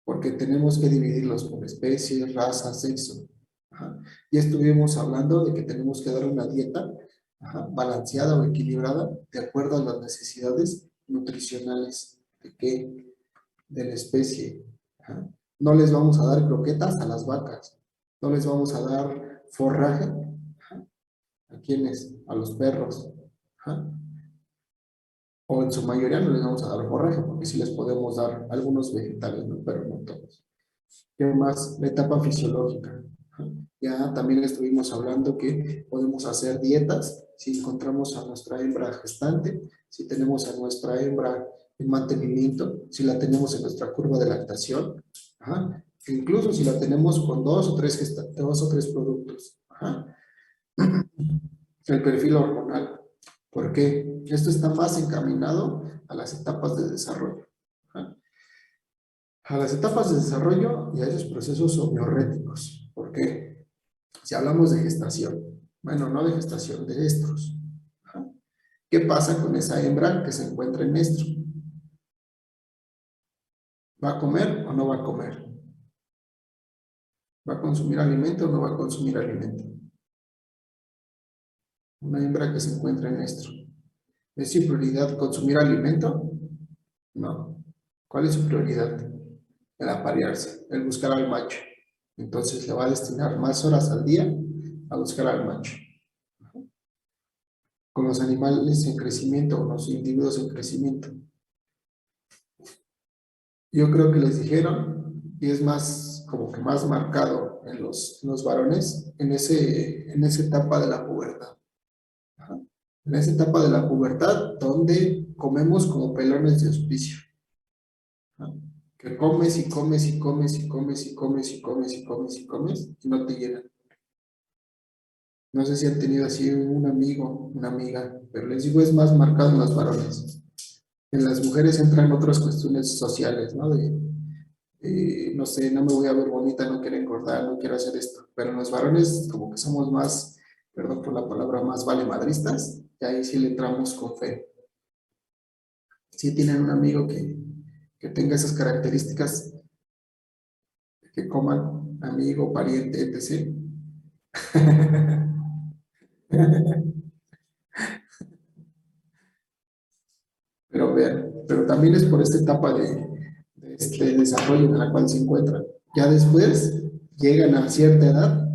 Porque tenemos que dividirlos por especie, raza, sexo. Ajá. Ya estuvimos hablando de que tenemos que dar una dieta, ajá, balanceada o equilibrada de acuerdo a las necesidades nutricionales de qué, de la especie. Ajá. No les vamos a dar croquetas a las vacas, no les vamos a dar forraje, ajá, ¿a quiénes? A los perros. Ajá. O en su mayoría no les vamos a dar forraje, porque sí les podemos dar algunos vegetales, ¿no? Pero no todos. ¿Qué más? La etapa fisiológica. Ajá. Ya también estuvimos hablando que podemos hacer dietas si encontramos a nuestra hembra gestante, si tenemos a nuestra hembra en mantenimiento, si la tenemos en nuestra curva de lactación, ajá, e incluso si la tenemos con 2 o 3 productos. Ajá. El perfil hormonal. ¿Por qué? Esto está más encaminado a las etapas de desarrollo. Ajá. A las etapas de desarrollo y a esos procesos homeorréticos. ¿Por qué? Si hablamos de gestación, bueno, no de gestación, de estros. Ajá. ¿Qué pasa con esa hembra que se encuentra en estro? ¿Va a comer o no va a comer? ¿Va a consumir alimento o no va a consumir alimento? Una hembra que se encuentra en estro. ¿Es su prioridad consumir alimento? No. ¿Cuál es su prioridad? El aparearse, el buscar al macho. Entonces le va a destinar más horas al día a buscar al macho. Con los animales en crecimiento, con los individuos en crecimiento. Yo creo que les dijeron, y es más, como que más marcado en los varones, en esa etapa de la pubertad. Ajá. En esa etapa de la pubertad, donde comemos como pelones de hospicio. Ajá. Que comes y comes y comes y comes y comes y comes y comes y comes y no te llenan. No sé si han tenido así un amigo, una amiga, pero les digo, es más marcado en los varones. En las mujeres entran otras cuestiones sociales, ¿no? No sé, no me voy a ver bonita, no quiero engordar, no quiero hacer esto. Pero en los varones como que somos más, perdón por la palabra, más valemadristas, y ahí sí le entramos con fe. Si tienen un amigo que tenga esas características, que coman, amigo, pariente, etc. Pero vean, pero también es por esta etapa de este desarrollo en la cual se encuentran. Ya después llegan a cierta edad,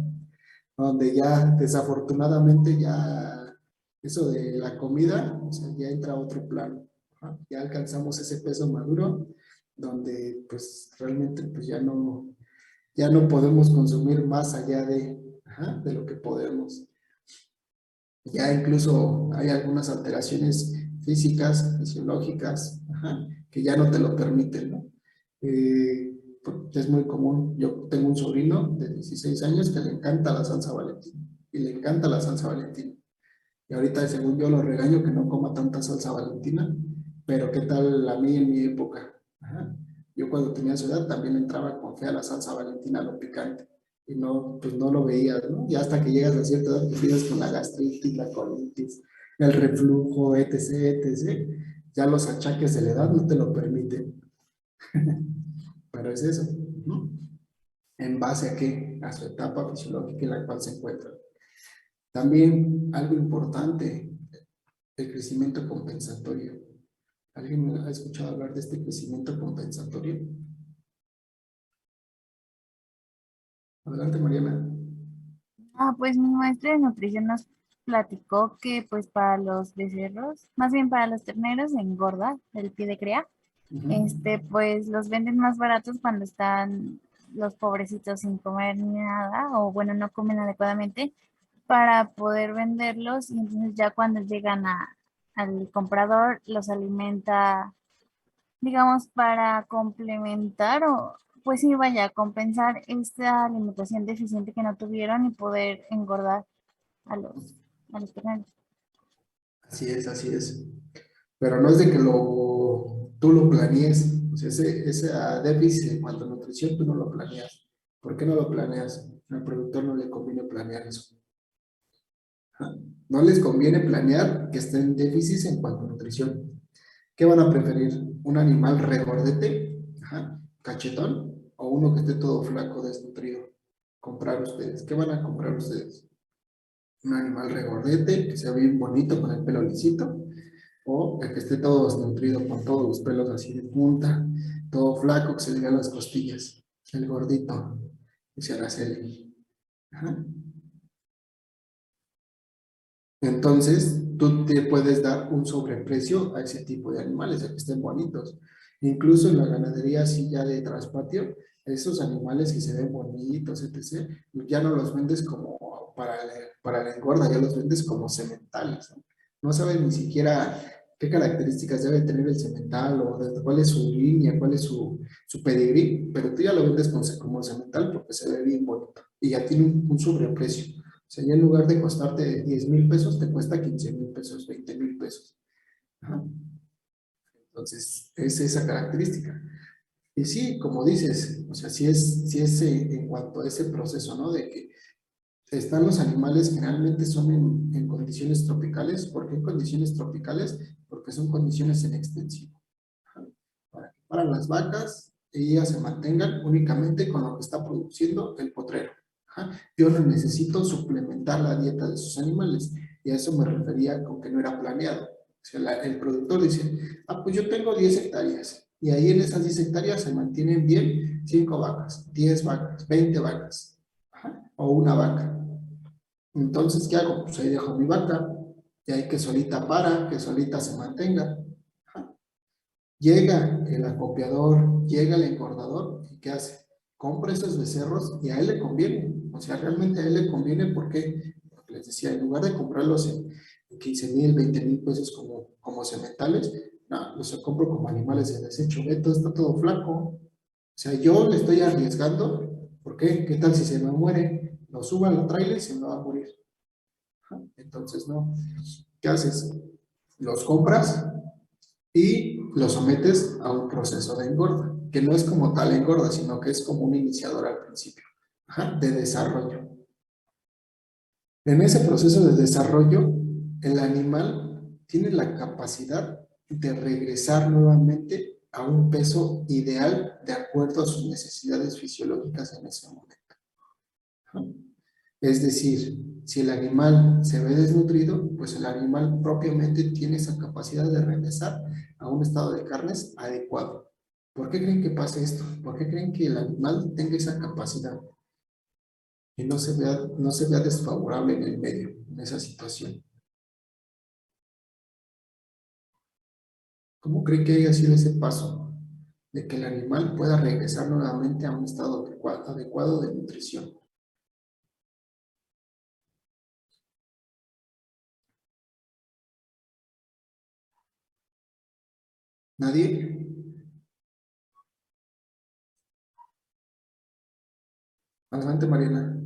donde ya desafortunadamente ya eso de la comida, o sea, ya entra a otro plano. Ajá. Ya alcanzamos ese peso maduro, donde pues realmente pues ya no podemos consumir más allá ajá, de lo que podemos. Ya incluso hay algunas alteraciones físicas, fisiológicas, ajá, que ya no te lo permiten, ¿no? Es muy común. Yo tengo un sobrino de 16 años que le encanta la salsa Valentina y le encanta la salsa Valentina. Y ahorita, según yo, lo regaño que no coma tanta salsa Valentina, pero ¿qué tal a mí en mi época? Ajá. Yo cuando tenía su edad también entraba con fe a la salsa Valentina, a lo picante, y no, pues no lo veías, ¿no? Y hasta que llegas a cierta edad, te empiezas con la gastritis, la colitis, el reflujo, etc., etc., ya los achaques de la edad no te lo permiten. Pero es eso, ¿no? ¿En base a qué? A su etapa fisiológica en la cual se encuentra. También algo importante, el crecimiento compensatorio. ¿Alguien ha escuchado hablar de este crecimiento compensatorio? Adelante, Mariana.
Pues mi maestra de nutrición nos platicó que pues para los becerros, más bien para los terneros, engorda el pie de cría
Ujú.
Pues los venden más baratos cuando están los pobrecitos sin comer ni nada, o bueno, no comen adecuadamente, para poder venderlos y entonces ya cuando llegan al comprador los alimenta, digamos, para complementar o pues sí, vaya, compensar esta alimentación deficiente que no tuvieron y poder engordar a los pequeños.
Así es, así es. Pero no es de que tú lo planees. O sea, ese déficit en cuanto a nutrición, tú no lo planeas. ¿Por qué no lo planeas? Al productor no le conviene planear eso. Ajá. No les conviene planear que estén en déficit en cuanto a nutrición. ¿Qué van a preferir? ¿Un animal regordete, ajá, cachetón, o uno que esté todo flaco, desnutrido? Comprar ustedes. ¿Qué van a comprar ustedes? ¿Un animal regordete, que sea bien bonito con el pelo lisito? ¿O el que esté todo desnutrido con todos los pelos así de punta, todo flaco, que se le vean las costillas? El gordito, dice Araceli. Ajá. Entonces, tú te puedes dar un sobreprecio a ese tipo de animales, a que estén bonitos. Incluso en la ganadería así ya de traspatio, esos animales que se ven bonitos, etc., ya no los vendes como para la engorda, ya los vendes como sementales, ¿no? No sabes ni siquiera qué características debe tener el semental o cuál es su línea, cuál es su pedigrí, pero tú ya lo vendes como semental porque se ve bien bonito y ya tiene un sobreprecio. O sea, ya en lugar de costarte 10,000 pesos, te cuesta 15,000 pesos, 20,000 pesos. Ajá. Entonces, es esa característica. Y sí, como dices, o sea, sí es en cuanto a ese proceso, ¿no? De que están los animales, generalmente son en condiciones tropicales. ¿Por qué en condiciones tropicales? Porque son condiciones en extensivo. Ajá. Para las vacas, ellas se mantengan únicamente con lo que está produciendo el potrero. Ajá. Yo no necesito suplementar la dieta de sus animales, y a eso me refería con que no era planeado. O sea, el productor dice, pues yo tengo 10 hectáreas, y ahí en esas 10 hectáreas se mantienen bien 5 vacas, 10 vacas, 20 vacas, ajá, o una vaca. Entonces, ¿qué hago? Pues ahí dejo mi vaca, y ahí que solita que solita se mantenga. Ajá. Llega el acopiador, llega el engordador, ¿y qué hace? Compra esos becerros y a él le conviene. O sea, realmente a él le conviene porque les decía, en lugar de comprarlos en 15,000, 20,000 pesos como sementales, no, los compro como animales de desecho. Esto está todo flaco. O sea, yo le estoy arriesgando. ¿Por qué? ¿Qué tal si se me muere? Lo subo al trailer y se me va a morir. Ajá. Entonces, no. ¿Qué haces? Los compras y lo sometes a un proceso de engorda, que no es como tal engorda, sino que es como un iniciador al principio, ajá, de desarrollo. En ese proceso de desarrollo, el animal tiene la capacidad de regresar nuevamente a un peso ideal de acuerdo a sus necesidades fisiológicas en ese momento. Ajá. Es decir, si el animal se ve desnutrido, pues el animal propiamente tiene esa capacidad de regresar a un estado de carnes adecuado. ¿Por qué creen que pasa esto? ¿Por qué creen que el animal tenga esa capacidad y no se vea desfavorable en el medio, en esa situación? ¿Cómo creen que haya sido ese paso de que el animal pueda regresar nuevamente a un estado adecuado de nutrición? ¿Nadie? Adelante, Mariana.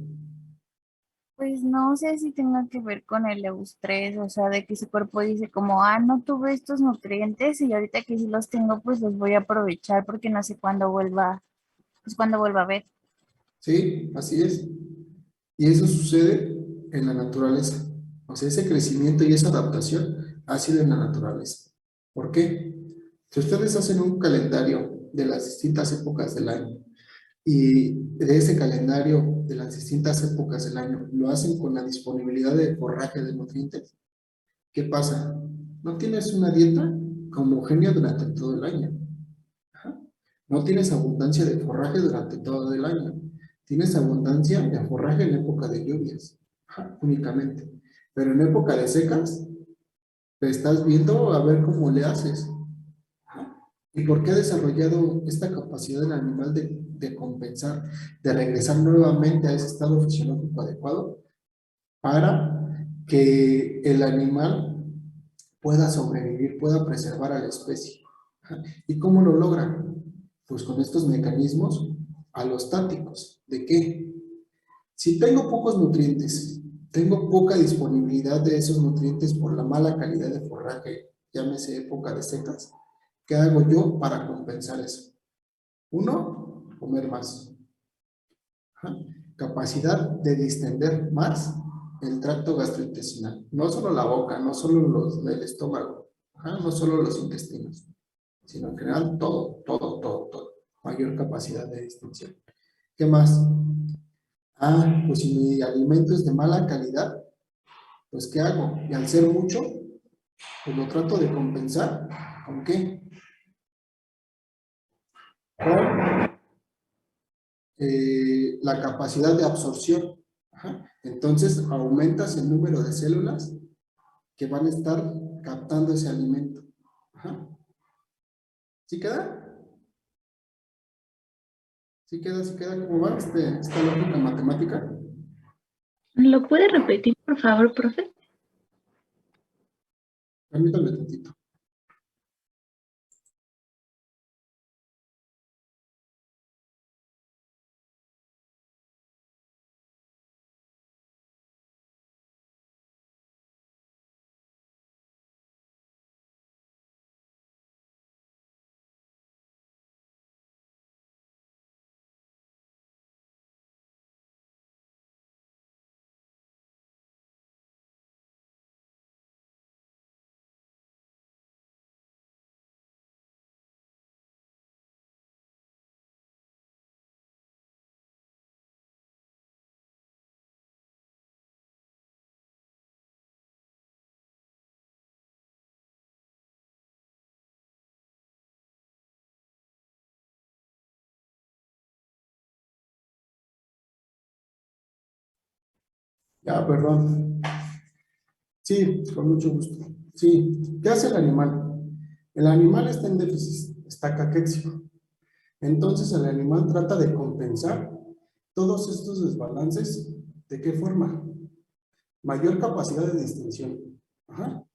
Pues no sé si tenga que ver con el eustrés, o sea, de que su cuerpo dice como, no tuve estos nutrientes y ahorita que sí los tengo, pues los voy a aprovechar porque no sé cuándo vuelva, pues cuándo vuelva a ver.
Sí, así es. Y eso sucede en la naturaleza. O sea, ese crecimiento y esa adaptación ha sido en la naturaleza. ¿Por qué? Si ustedes hacen un calendario de las distintas épocas del año y de ese calendario de las distintas épocas del año lo hacen con la disponibilidad de forraje de nutrientes, ¿qué pasa? No tienes una dieta homogénea durante todo el año. Ajá. No tienes abundancia de forraje durante todo el año. Tienes abundancia de forraje en época de lluvias, ajá, únicamente. Pero en época de secas, te estás viendo a ver cómo le haces. Ajá. ¿Y por qué ha desarrollado esta capacidad del animal de compensar, de regresar nuevamente a ese estado fisiológico adecuado? Para que el animal pueda sobrevivir, pueda preservar a la especie. Ajá. ¿Y cómo lo logran? Pues con estos mecanismos alostáticos. ¿De qué? Si tengo pocos nutrientes, tengo poca disponibilidad de esos nutrientes por la mala calidad de forraje, llámese época de secas, ¿qué hago yo para compensar eso? Uno, comer más. Ajá. Capacidad de distender más el tracto gastrointestinal. No solo la boca, no solo el estómago, ajá, no solo los intestinos, sino en general todo. Mayor capacidad de distensión. ¿Qué más? Ah, pues si mi alimento es de mala calidad, pues ¿qué hago? Y al ser mucho, pues lo trato de compensar. ¿Con qué? Con la capacidad de absorción. Ajá. Entonces aumentas el número de células que van a estar captando ese alimento. Ajá. ¿Sí queda? ¿Sí queda cómo va esta lógica matemática?
¿Lo puede repetir, por favor, profe?
Permítame tantito. Ya, perdón. Sí, con mucho gusto. Sí, ¿qué hace el animal? El animal está en déficit, está caquéxico. Entonces el animal trata de compensar todos estos desbalances. ¿De qué forma? Mayor capacidad de distinción. Ajá.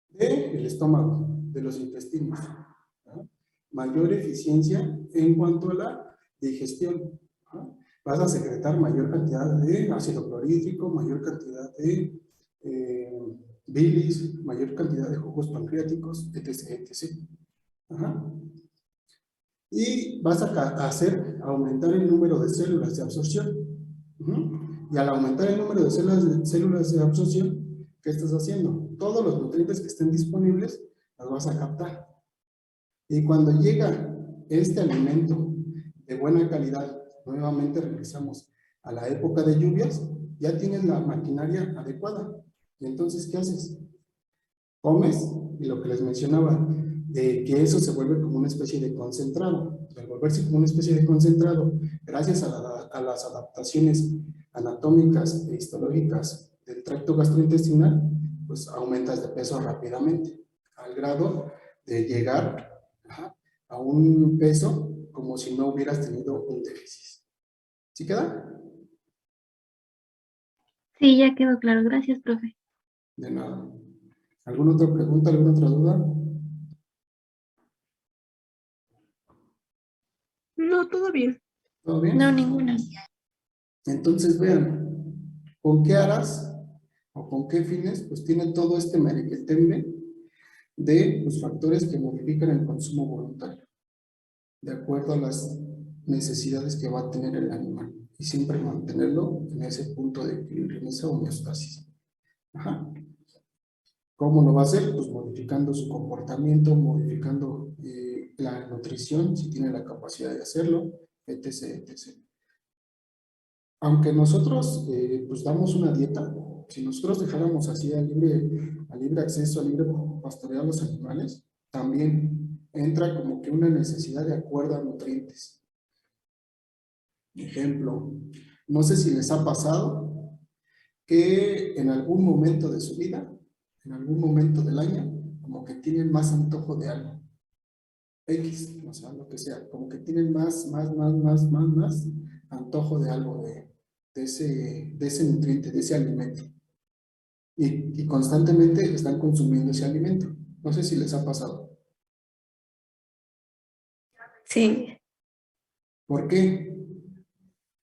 Del estómago, de los intestinos. ¿Ah? Mayor eficiencia en cuanto a la digestión. ¿Ah? Vas a secretar mayor cantidad de ácido clorhídrico, mayor cantidad de bilis, mayor cantidad de jugos pancreáticos, etc. etc. Ajá. Y vas a hacer aumentar el número de células de absorción. Y al aumentar el número de células de absorción, ¿qué estás haciendo? Todos los nutrientes que estén disponibles los vas a captar. Y cuando llega este alimento de buena calidad, nuevamente regresamos a la época de lluvias, ya tienes la maquinaria adecuada. Y entonces, ¿qué haces? Comes, y lo que les mencionaba, de que eso se vuelve como una especie de concentrado. Al volverse como una especie de concentrado, gracias a las adaptaciones anatómicas e histológicas del tracto gastrointestinal, pues aumentas de peso rápidamente, al grado de llegar a un peso como si no hubieras tenido un déficit. ¿Sí queda?
Sí, ya quedó claro. Gracias, profe.
De nada. ¿Alguna otra pregunta, alguna otra duda?
No, todo bien.
¿Todo bien?
No, ninguna.
Entonces vean, ¿con qué aras o con qué fines? Pues tiene todo este merequetembre de los factores que modifican el consumo voluntario, de acuerdo a las necesidades que va a tener el animal, y siempre mantenerlo en ese punto de equilibrio, en esa homeostasis. Ajá. ¿Cómo lo va a hacer? Pues modificando su comportamiento, modificando la nutrición, si tiene la capacidad de hacerlo, etc., etc. Aunque nosotros pues damos una dieta, si nosotros dejáramos así a libre acceso, a libre pastoreo a los animales, también entra como que una necesidad de acuerdo a nutrientes. Ejemplo, no sé si les ha pasado que en algún momento de su vida, en algún momento del año, como que tienen más antojo de algo. X, o sea, lo que sea, como que tienen más antojo de algo, de ese nutriente, de ese alimento. Y constantemente están consumiendo ese alimento. No sé si les ha pasado.
Sí,
¿Por qué?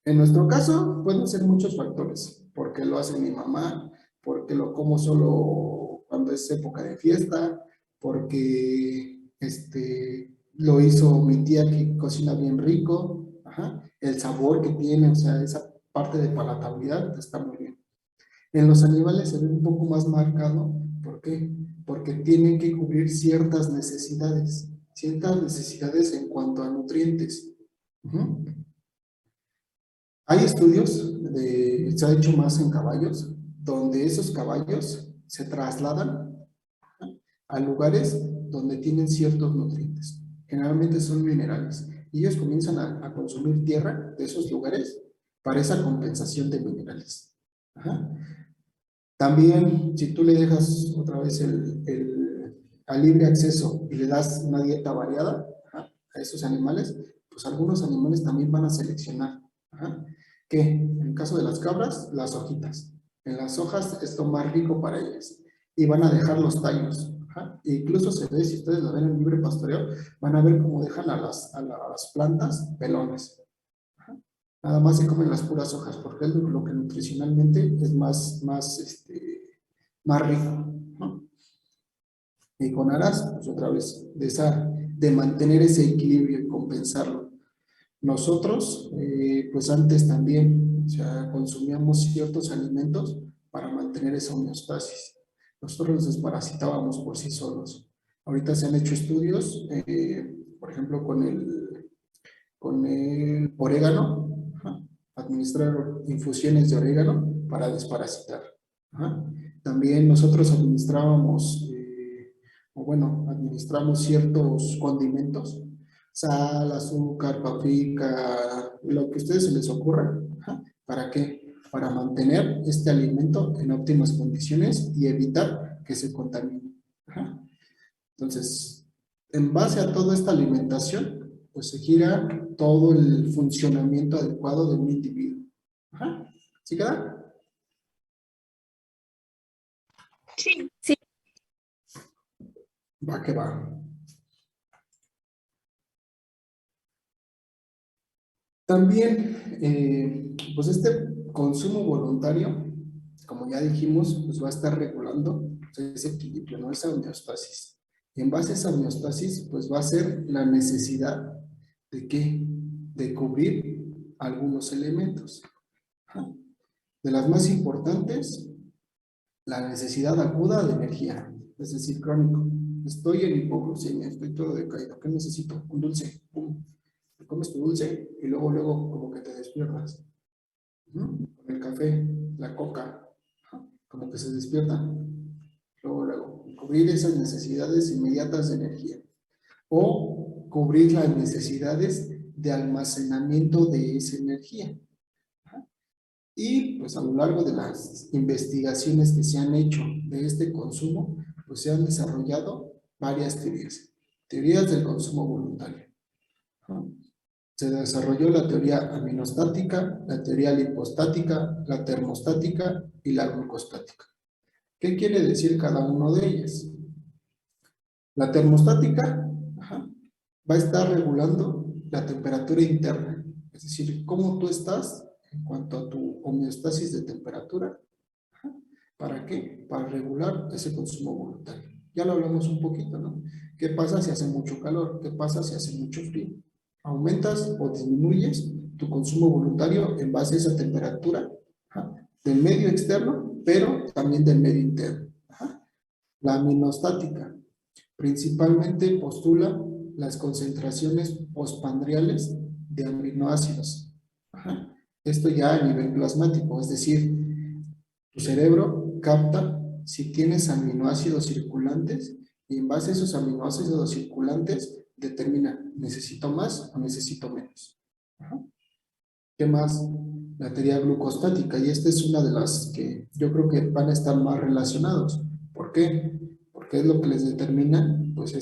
En nuestro caso, pueden ser muchos factores. Porque lo hace mi mamá, porque lo como solo cuando es época de fiesta, porque lo hizo mi tía que cocina bien rico, ajá, el sabor que tiene, o sea, esa parte de palatabilidad está muy bien. En los animales se ve un poco más marcado. ¿Por qué? Porque tienen que cubrir ciertas necesidades en cuanto a nutrientes. Ujú. Hay estudios, se ha hecho más en caballos, donde esos caballos se trasladan a lugares donde tienen ciertos nutrientes. Generalmente son minerales. Y ellos comienzan a consumir tierra de esos lugares para esa compensación de minerales. Ajá. También, si tú le dejas otra vez a libre acceso y le das una dieta variada, ajá, a esos animales, pues algunos animales también van a seleccionar. Ajá, que en el caso de las cabras, las hojitas. En las hojas es lo más rico para ellas. Y van a dejar los tallos. Ajá, e incluso se ve, si ustedes la ven en libre pastoreo, van a ver cómo dejan a las plantas pelones. Nada más se comen las puras hojas, porque es lo que nutricionalmente es más rico, ¿no? Y con aras, pues otra vez, de mantener ese equilibrio y compensarlo. Nosotros, pues antes también, o sea, consumíamos ciertos alimentos para mantener esa homeostasis. Nosotros nos desparasitábamos por sí solos. Ahorita se han hecho estudios, por ejemplo, con el orégano, ajá, administrar infusiones de orégano para desparasitar. Ajá. También nosotros administrábamos, o bueno, administramos ciertos condimentos, sal, azúcar, paprika, lo que a ustedes se les ocurra. Ajá. ¿Para qué? Para mantener este alimento en óptimas condiciones y evitar que se contamine. Ajá. Entonces, en base a toda esta alimentación, pues se gira todo el funcionamiento adecuado de un individuo. Ajá. ¿Sí queda?
Sí.
sí,
Va que va. También, pues este consumo voluntario, como ya dijimos, pues va a estar regulando ese equilibrio, ¿no? Esa homeostasis. Y en base a esa homeostasis, pues va a ser la necesidad de ¿qué? De cubrir algunos elementos. Ajá. De las más importantes, la necesidad aguda de energía, es decir, crónico. Estoy en hipoglucemia, estoy todo decaído. ¿Qué necesito? Un dulce. Pum. Te comes tu dulce y luego como que te despiertas. Con el café, la coca, como que se despiertan. Luego, cubrir esas necesidades inmediatas de energía. O cubrir las necesidades de almacenamiento de esa energía. Y pues a lo largo de las investigaciones que se han hecho de este consumo, pues se han desarrollado varias teorías. Teorías del consumo voluntario. ¿No? Se desarrolló la teoría aminostática, la teoría lipostática, la termostática y la glucostática. ¿Qué quiere decir cada uno de ellas? La termostática, ajá, va a estar regulando la temperatura interna, es decir, cómo tú estás en cuanto a tu homeostasis de temperatura. Ajá. ¿Para qué? Para regular ese consumo voluntario. Ya lo hablamos un poquito, ¿no? ¿Qué pasa si hace mucho calor? ¿Qué pasa si hace mucho frío? ¿Aumentas o disminuyes tu consumo voluntario en base a esa temperatura? Ajá, del medio externo, pero también del medio interno? Ajá. La aminostática principalmente postula las concentraciones postprandiales de aminoácidos. Ajá. Esto ya a nivel plasmático, es decir, tu cerebro capta si tienes aminoácidos circulantes y en base a esos aminoácidos circulantes determina, ¿necesito más o necesito menos? Ajá. ¿Qué más? La teoría glucostática, y esta es una de las que yo creo que van a estar más relacionados. ¿Por qué? Porque es lo que les determina pues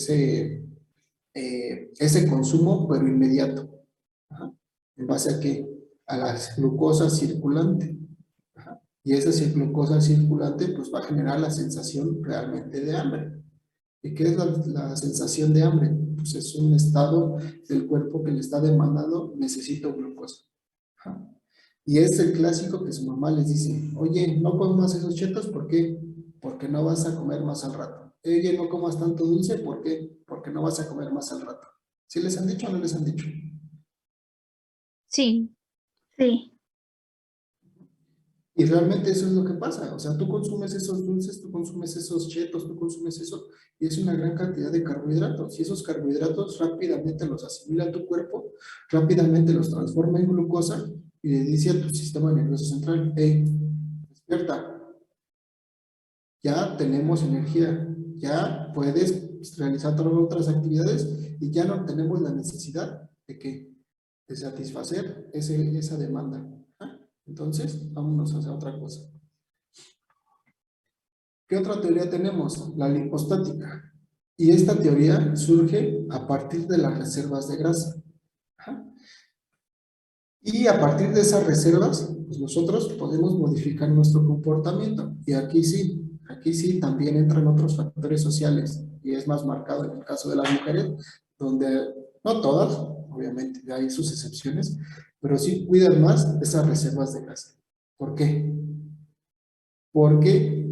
ese consumo, pero inmediato. Ajá. ¿En base a qué? A la glucosa circulante. Ajá. Y esa glucosa circulante pues va a generar la sensación realmente de hambre. ¿Y qué es la sensación de hambre? Pues es un estado del cuerpo que le está demandando, necesito glucosa. Ajá. Y es el clásico que su mamá les dice, oye, no comas esos chetos, ¿por qué? Porque no vas a comer más al rato. Oye, no comas tanto dulce, ¿por qué? Porque no vas a comer más al rato. ¿Sí les han dicho o no les han dicho?
Sí.
Sí,
Y realmente eso es lo que pasa, o sea, tú consumes esos dulces, tú consumes esos chetos, tú consumes eso, y es una gran cantidad de carbohidratos, y esos carbohidratos rápidamente los asimila tu cuerpo, rápidamente los transforma en glucosa, y le dice a tu sistema nervioso central, hey, despierta, ya tenemos energía, ya puedes realizar todas otras actividades, y ya no tenemos la necesidad de que de satisfacer esa demanda. ¿Ah? Entonces, vámonos hacia otra cosa. ¿Qué otra teoría tenemos? La lipostática. Y esta teoría surge a partir de las reservas de grasa. Ajá. Y a partir de esas reservas, pues nosotros podemos modificar nuestro comportamiento. Y aquí sí también entran otros factores sociales. Y es más marcado en el caso de las mujeres, donde no todas, obviamente, hay sus excepciones, pero sí cuidan más esas reservas de grasa. ¿Por qué? Porque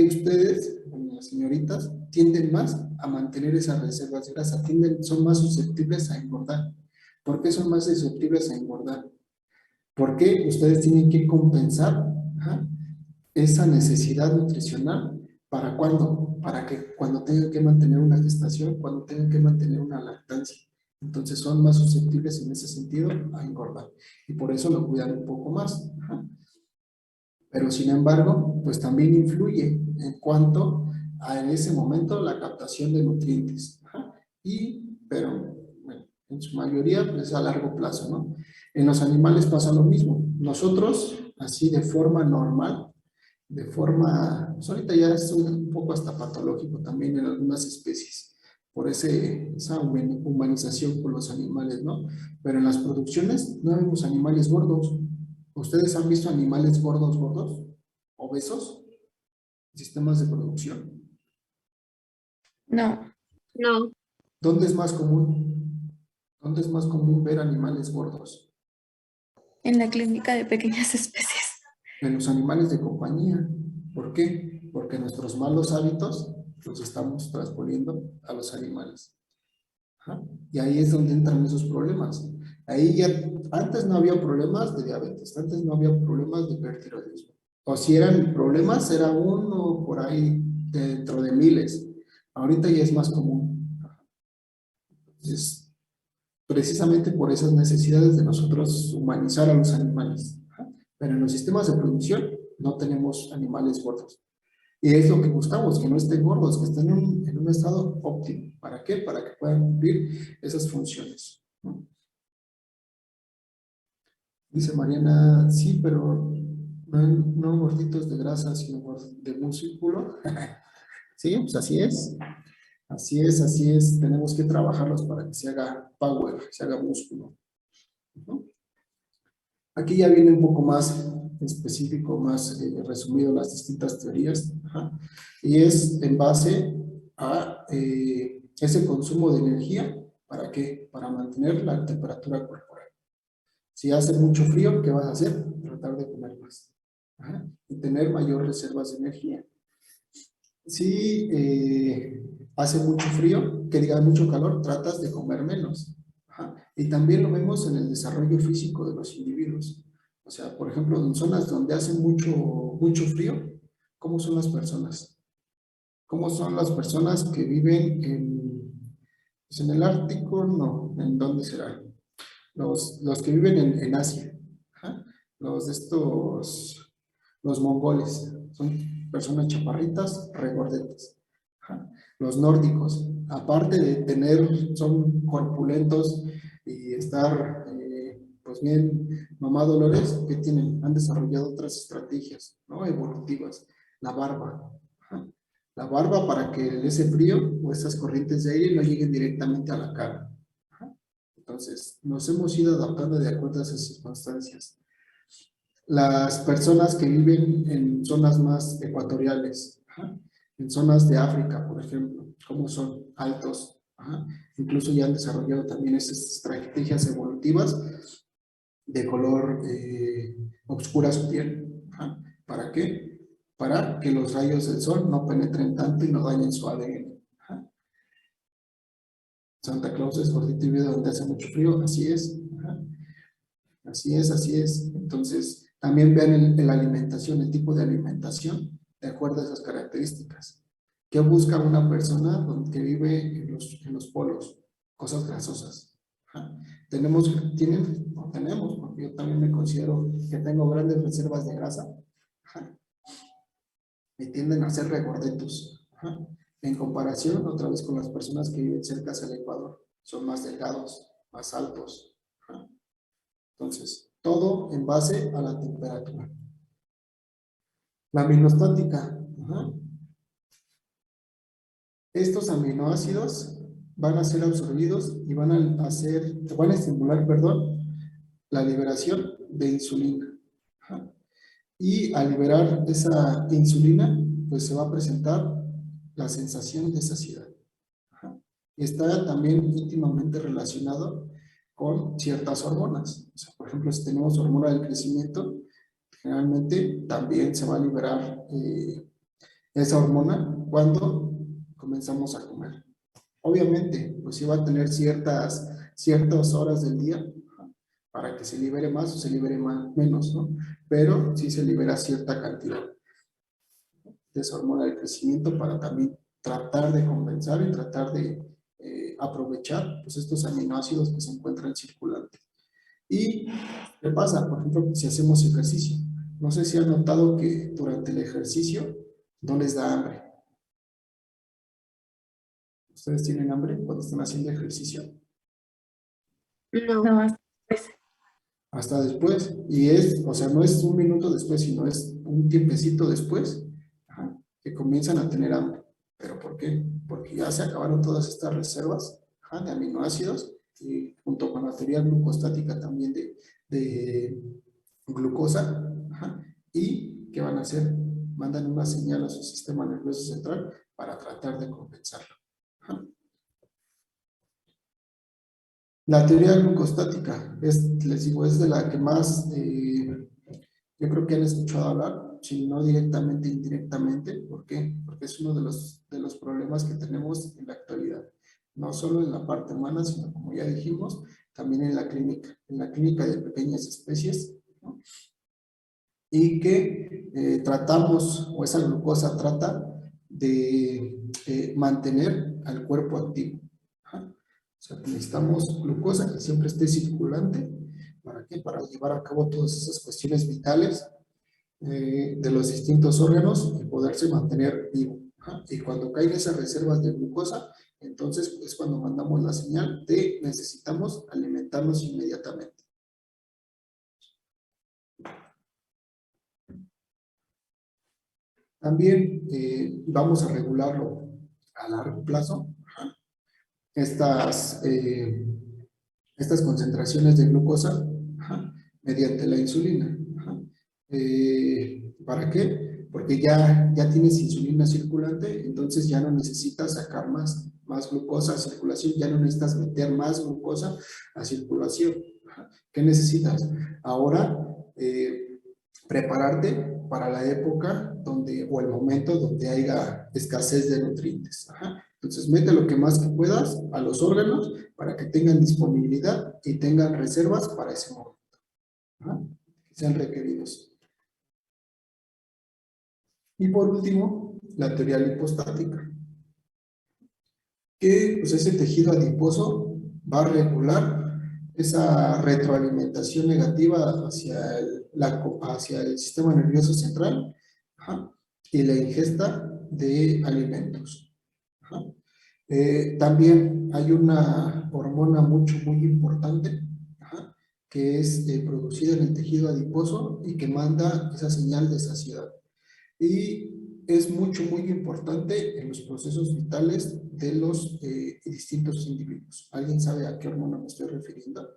ustedes, las señoritas, tienden más a mantener esas reservas de grasa, son más susceptibles a engordar. ¿Por qué son más susceptibles a engordar? Porque ustedes tienen que compensar, ajá, esa necesidad nutricional. ¿Para cuándo? Para que cuando tengan que mantener una gestación, cuando tengan que mantener una lactancia. Entonces son más susceptibles en ese sentido a engordar. Y por eso lo cuidan un poco más. Ajá. Pero sin embargo, pues también influye en cuanto a en ese momento la captación de nutrientes. Ajá. Pero bueno, en su mayoría pues a largo plazo, ¿no? En los animales pasa lo mismo. Nosotros, así de forma normal, de forma, pues ahorita ya es un poco hasta patológico también en algunas especies, por esa humanización con los animales, ¿no? Pero en las producciones no vemos animales gordos. ¿Ustedes han visto animales gordos, obesos, sistemas de producción?
No,
No,
¿Dónde es más común? ¿Dónde es más común ver animales gordos?
en la clínica de pequeñas especies.
En los animales de compañía. ¿Por qué? Porque nuestros malos hábitos los estamos transponiendo a los animales. Ajá. Y ahí es donde entran esos problemas. Ahí ya, antes no había problemas de diabetes, antes no había problemas de hipertiroidismo. O si eran problemas, era uno por ahí dentro de miles. Ahorita ya es más común. Entonces, precisamente por esas necesidades de nosotros humanizar a los animales. Ajá. Pero en los sistemas de producción no tenemos animales gordos. Y es lo que buscamos, que no estén gordos, que estén en un estado óptimo. ¿Para qué? Para que puedan cumplir esas funciones, ¿no? Dice Mariana, sí, pero no gorditos de grasa, sino de músculo. Sí, pues así es. Así es, así es. Tenemos que trabajarlos para que se haga power, se haga músculo, ¿no? Aquí ya viene un poco más específico, más resumido las distintas teorías. Ajá. Y es en base a ese consumo de energía. ¿Para qué? Para mantener la temperatura corporal. Si hace mucho frío, ¿qué vas a hacer? Tratar de comer más. Ajá. Y tener mayor reservas de energía. Si hace mucho frío, que diga mucho calor, tratas de comer menos. Ajá. Y también lo vemos en el desarrollo físico de los individuos. O sea, por ejemplo, en zonas donde hace mucho frío, ¿cómo son las personas? ¿Cómo son las personas que viven pues en el Ártico? No, ¿en dónde será? Los que viven en Asia. Ajá. Los mongoles, son personas chaparritas, regordetas. Ajá. Los nórdicos, aparte de son corpulentos y estar pues bien mamadolores, que tienen, han desarrollado otras estrategias, ¿no? Evolutivas, la barba. Ajá. la barba para que ese frío o estas corrientes de aire no lleguen directamente a la cara. Ajá. Entonces, nos hemos ido adaptando de acuerdo a esas circunstancias. Las personas que viven en zonas más ecuatoriales, ajá, en zonas de África, por ejemplo, como son altos, ajá, incluso ya han desarrollado también esas estrategias evolutivas de color oscura su piel. Ajá. ¿Para qué? Para que los rayos del sol no penetren tanto y no dañen su ADN. Ajá. Santa Claus es gordito y vive donde hace mucho frío, así es. Ajá. Así es, así es. Entonces, también vean la alimentación, el tipo de alimentación, de acuerdo a esas características. ¿Qué busca una persona que vive en los polos? Cosas grasosas. Ajá. Tenemos, porque yo también me considero que tengo grandes reservas de grasa. Ajá. Me tienden a ser regordetos. Ajá. En comparación, otra vez, con las personas que viven cerca del Ecuador, son más delgados, más altos. Ajá. Entonces, todo en base a la temperatura. La aminostática. Ajá. Estos aminoácidos van a ser absorbidos y van a estimular, perdón, la liberación de insulina. Ajá. Y al liberar esa insulina, pues se va a presentar la sensación de saciedad. Ajá. Y está también íntimamente relacionado con ciertas hormonas. O sea, por ejemplo, si tenemos hormona del crecimiento, generalmente también se va a liberar esa hormona cuando comenzamos a comer. Obviamente, pues sí va a tener ciertas horas del día para que se libere más o se libere menos, ¿no? Pero sí se libera cierta cantidad de esa hormona del crecimiento para también tratar de compensar y tratar de aprovechar pues, estos aminoácidos que se encuentran circulantes. ¿Y qué pasa? Por ejemplo, si hacemos ejercicio. No sé si han notado que durante el ejercicio no les da hambre. ¿Ustedes tienen hambre cuando están haciendo ejercicio?
No.
No, hasta después.
Hasta después. Y o sea, no es un minuto después, sino es un tiempecito después, ajá, que comienzan a tener hambre. ¿Pero por qué? Porque ya se acabaron todas estas reservas, ajá, de aminoácidos y junto con la teoría glucostática también de glucosa, ajá, y ¿qué van a hacer? Mandan una señal a su sistema nervioso central para tratar de compensarlo. Ajá. La teoría glucostática les digo, es de la que más yo creo que han escuchado hablar, si no directamente, indirectamente. ¿Por qué? Porque es uno de los problemas que tenemos en la actualidad. No solo en la parte humana, sino como ya dijimos, también en la clínica de pequeñas especies, ¿no? Y que tratamos, o esa glucosa trata de mantener al cuerpo activo. Ajá. O sea, necesitamos glucosa que siempre esté circulante. ¿Para qué? Para llevar a cabo todas esas cuestiones vitales de los distintos órganos y poderse mantener vivo. Ajá. Y cuando caen esas reservas de glucosa, entonces es cuando mandamos la señal de necesitamos alimentarnos inmediatamente. También vamos a regularlo a largo plazo. Ajá. Estas concentraciones de glucosa, ajá, mediante la insulina. Ajá. ¿Para qué? Porque ya tienes insulina circulante, entonces ya no necesitas sacar más glucosa a circulación, ya no necesitas meter más glucosa a circulación. Ajá. ¿Qué necesitas? Ahora, prepararte para la época o el momento donde haya escasez de nutrientes. Ajá. Entonces, mete lo que más que puedas a los órganos para que tengan disponibilidad y tengan reservas para ese momento. Ajá. Que sean requeridos. Y por último, la teoría lipostática. Que pues, ese tejido adiposo va a regular esa retroalimentación negativa hacia el sistema nervioso central, ajá, y la ingesta de alimentos. Ajá. También hay una hormona muy importante, ajá, que es producida en el tejido adiposo y que manda esa señal de saciedad. Y es mucho, muy importante en los procesos vitales de los distintos individuos. ¿Alguien sabe a qué hormona me estoy refiriendo?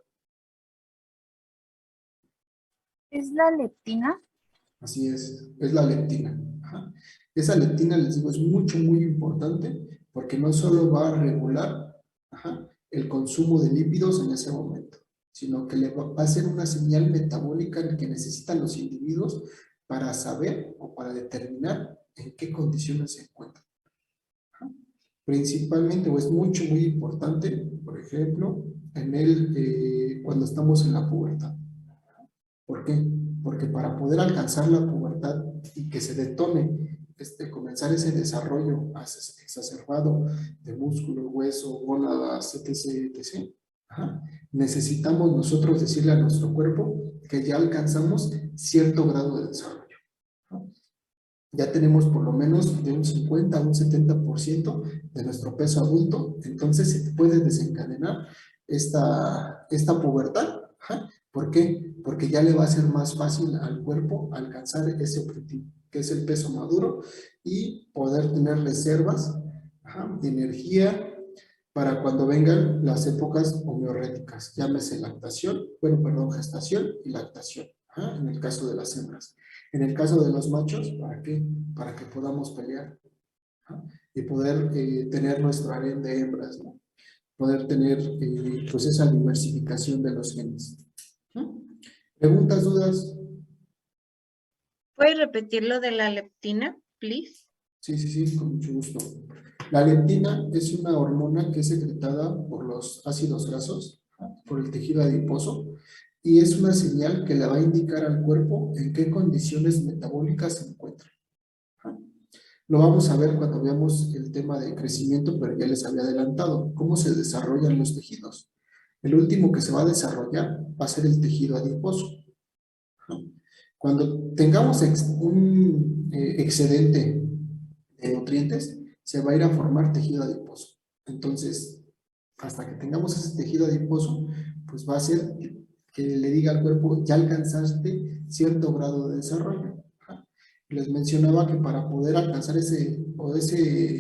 ¿Es la leptina?
Así es la leptina. Ajá. Esa leptina, les digo, es mucho, muy importante porque no solo va a regular, ajá, el consumo de lípidos en ese momento, sino que va a ser una señal metabólica que necesitan los individuos para saber o para determinar en qué condiciones se encuentran. Ajá. Principalmente, o es mucho, muy importante, por ejemplo, cuando estamos en la pubertad. ¿Por qué? Porque para poder alcanzar la pubertad y que se detone, comenzar ese desarrollo exacerbado de músculo, hueso, gónadas, etc., etc., ajá, necesitamos nosotros decirle a nuestro cuerpo que ya alcanzamos cierto grado de desarrollo. ¿No? Ya tenemos por lo menos de un 50 a un 70% de nuestro peso adulto, entonces se puede desencadenar esta pubertad. Ajá. ¿Por qué? Porque ya le va a ser más fácil al cuerpo alcanzar ese objetivo, que es el peso maduro, y poder tener reservas, ajá, de energía para cuando vengan las épocas homeorréticas, llámese lactación, bueno, perdón, gestación y lactación, ajá, en el caso de las hembras. En el caso de los machos, ¿para qué? Para que podamos pelear, ajá, y poder tener nuestro harén de hembras, ¿no? Poder tener pues esa diversificación de los genes. ¿No? ¿Preguntas, dudas?
¿Puedes repetir lo de la leptina, please?
Sí, sí, sí, con mucho gusto. La leptina es una hormona que es secretada por los ácidos grasos, por el tejido adiposo, y es una señal que le va a indicar al cuerpo en qué condiciones metabólicas se encuentra. Lo vamos a ver cuando veamos el tema de crecimiento, pero ya les había adelantado cómo se desarrollan los tejidos. El último que se va a desarrollar va a ser el tejido adiposo. Cuando tengamos un excedente de nutrientes, se va a ir a formar tejido adiposo. Entonces, hasta que tengamos ese tejido adiposo, pues va a ser que le diga al cuerpo, ya alcanzaste cierto grado de desarrollo. Les mencionaba que para poder alcanzar ese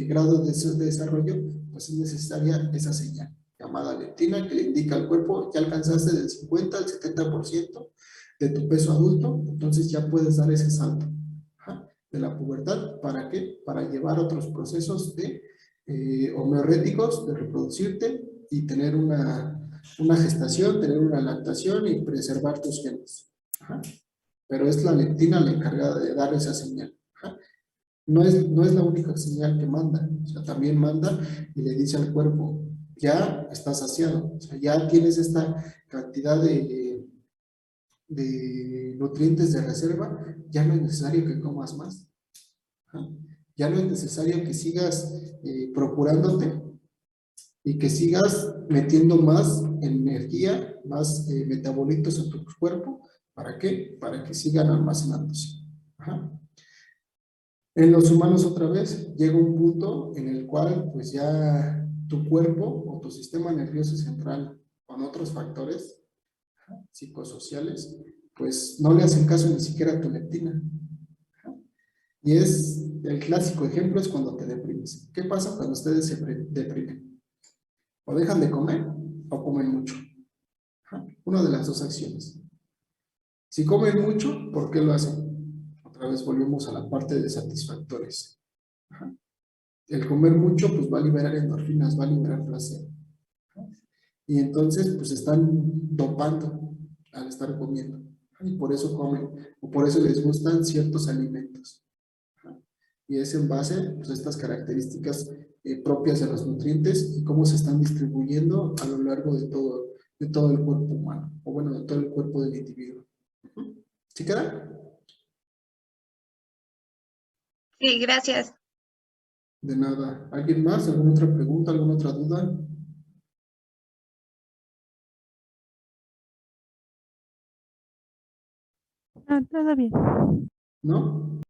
grado de desarrollo, pues es necesaria esa señal llamada leptina que le indica al cuerpo, ya alcanzaste del 50 al 70% de tu peso adulto, entonces ya puedes dar ese salto, ajá, de la pubertad. ¿Para qué? Para llevar otros procesos de homeorréticos, de reproducirte y tener una gestación, tener una lactación y preservar tus genes. Ajá. Pero es la leptina la encargada de dar esa señal. Ajá. No es la única señal que manda, o sea, también manda y le dice al cuerpo, ya estás saciado, o sea, ya tienes esta cantidad de nutrientes de reserva, ya no es necesario que comas más. Ajá. Ya no es necesario que sigas procurándote y que sigas metiendo más energía, más metabolitos a tu cuerpo. ¿Para qué? Para que sigan almacenándose. Ajá. En los humanos otra vez llega un punto en el cual pues ya tu cuerpo o tu sistema nervioso central con otros factores psicosociales pues no le hacen caso ni siquiera a tu leptina. Y el clásico ejemplo es cuando te deprimes. ¿Qué pasa cuando ustedes se deprimen? O dejan de comer o comen mucho. Una de las dos acciones. Si comen mucho, ¿por qué lo hacen? Otra vez volvemos a la parte de satisfactores. El comer mucho pues va a liberar endorfinas, va a liberar placer. Y entonces pues están dopando al estar comiendo. Y por eso comen, o por eso les gustan ciertos alimentos. Y es en base pues, a estas características propias de los nutrientes y cómo se están distribuyendo a lo largo de todo el cuerpo humano, o bueno, de todo el cuerpo del individuo. ¿Sí queda?
Sí, gracias.
De nada. ¿Alguien más? ¿Alguna otra pregunta? ¿Alguna otra duda?
Ah, todo bien.
¿No?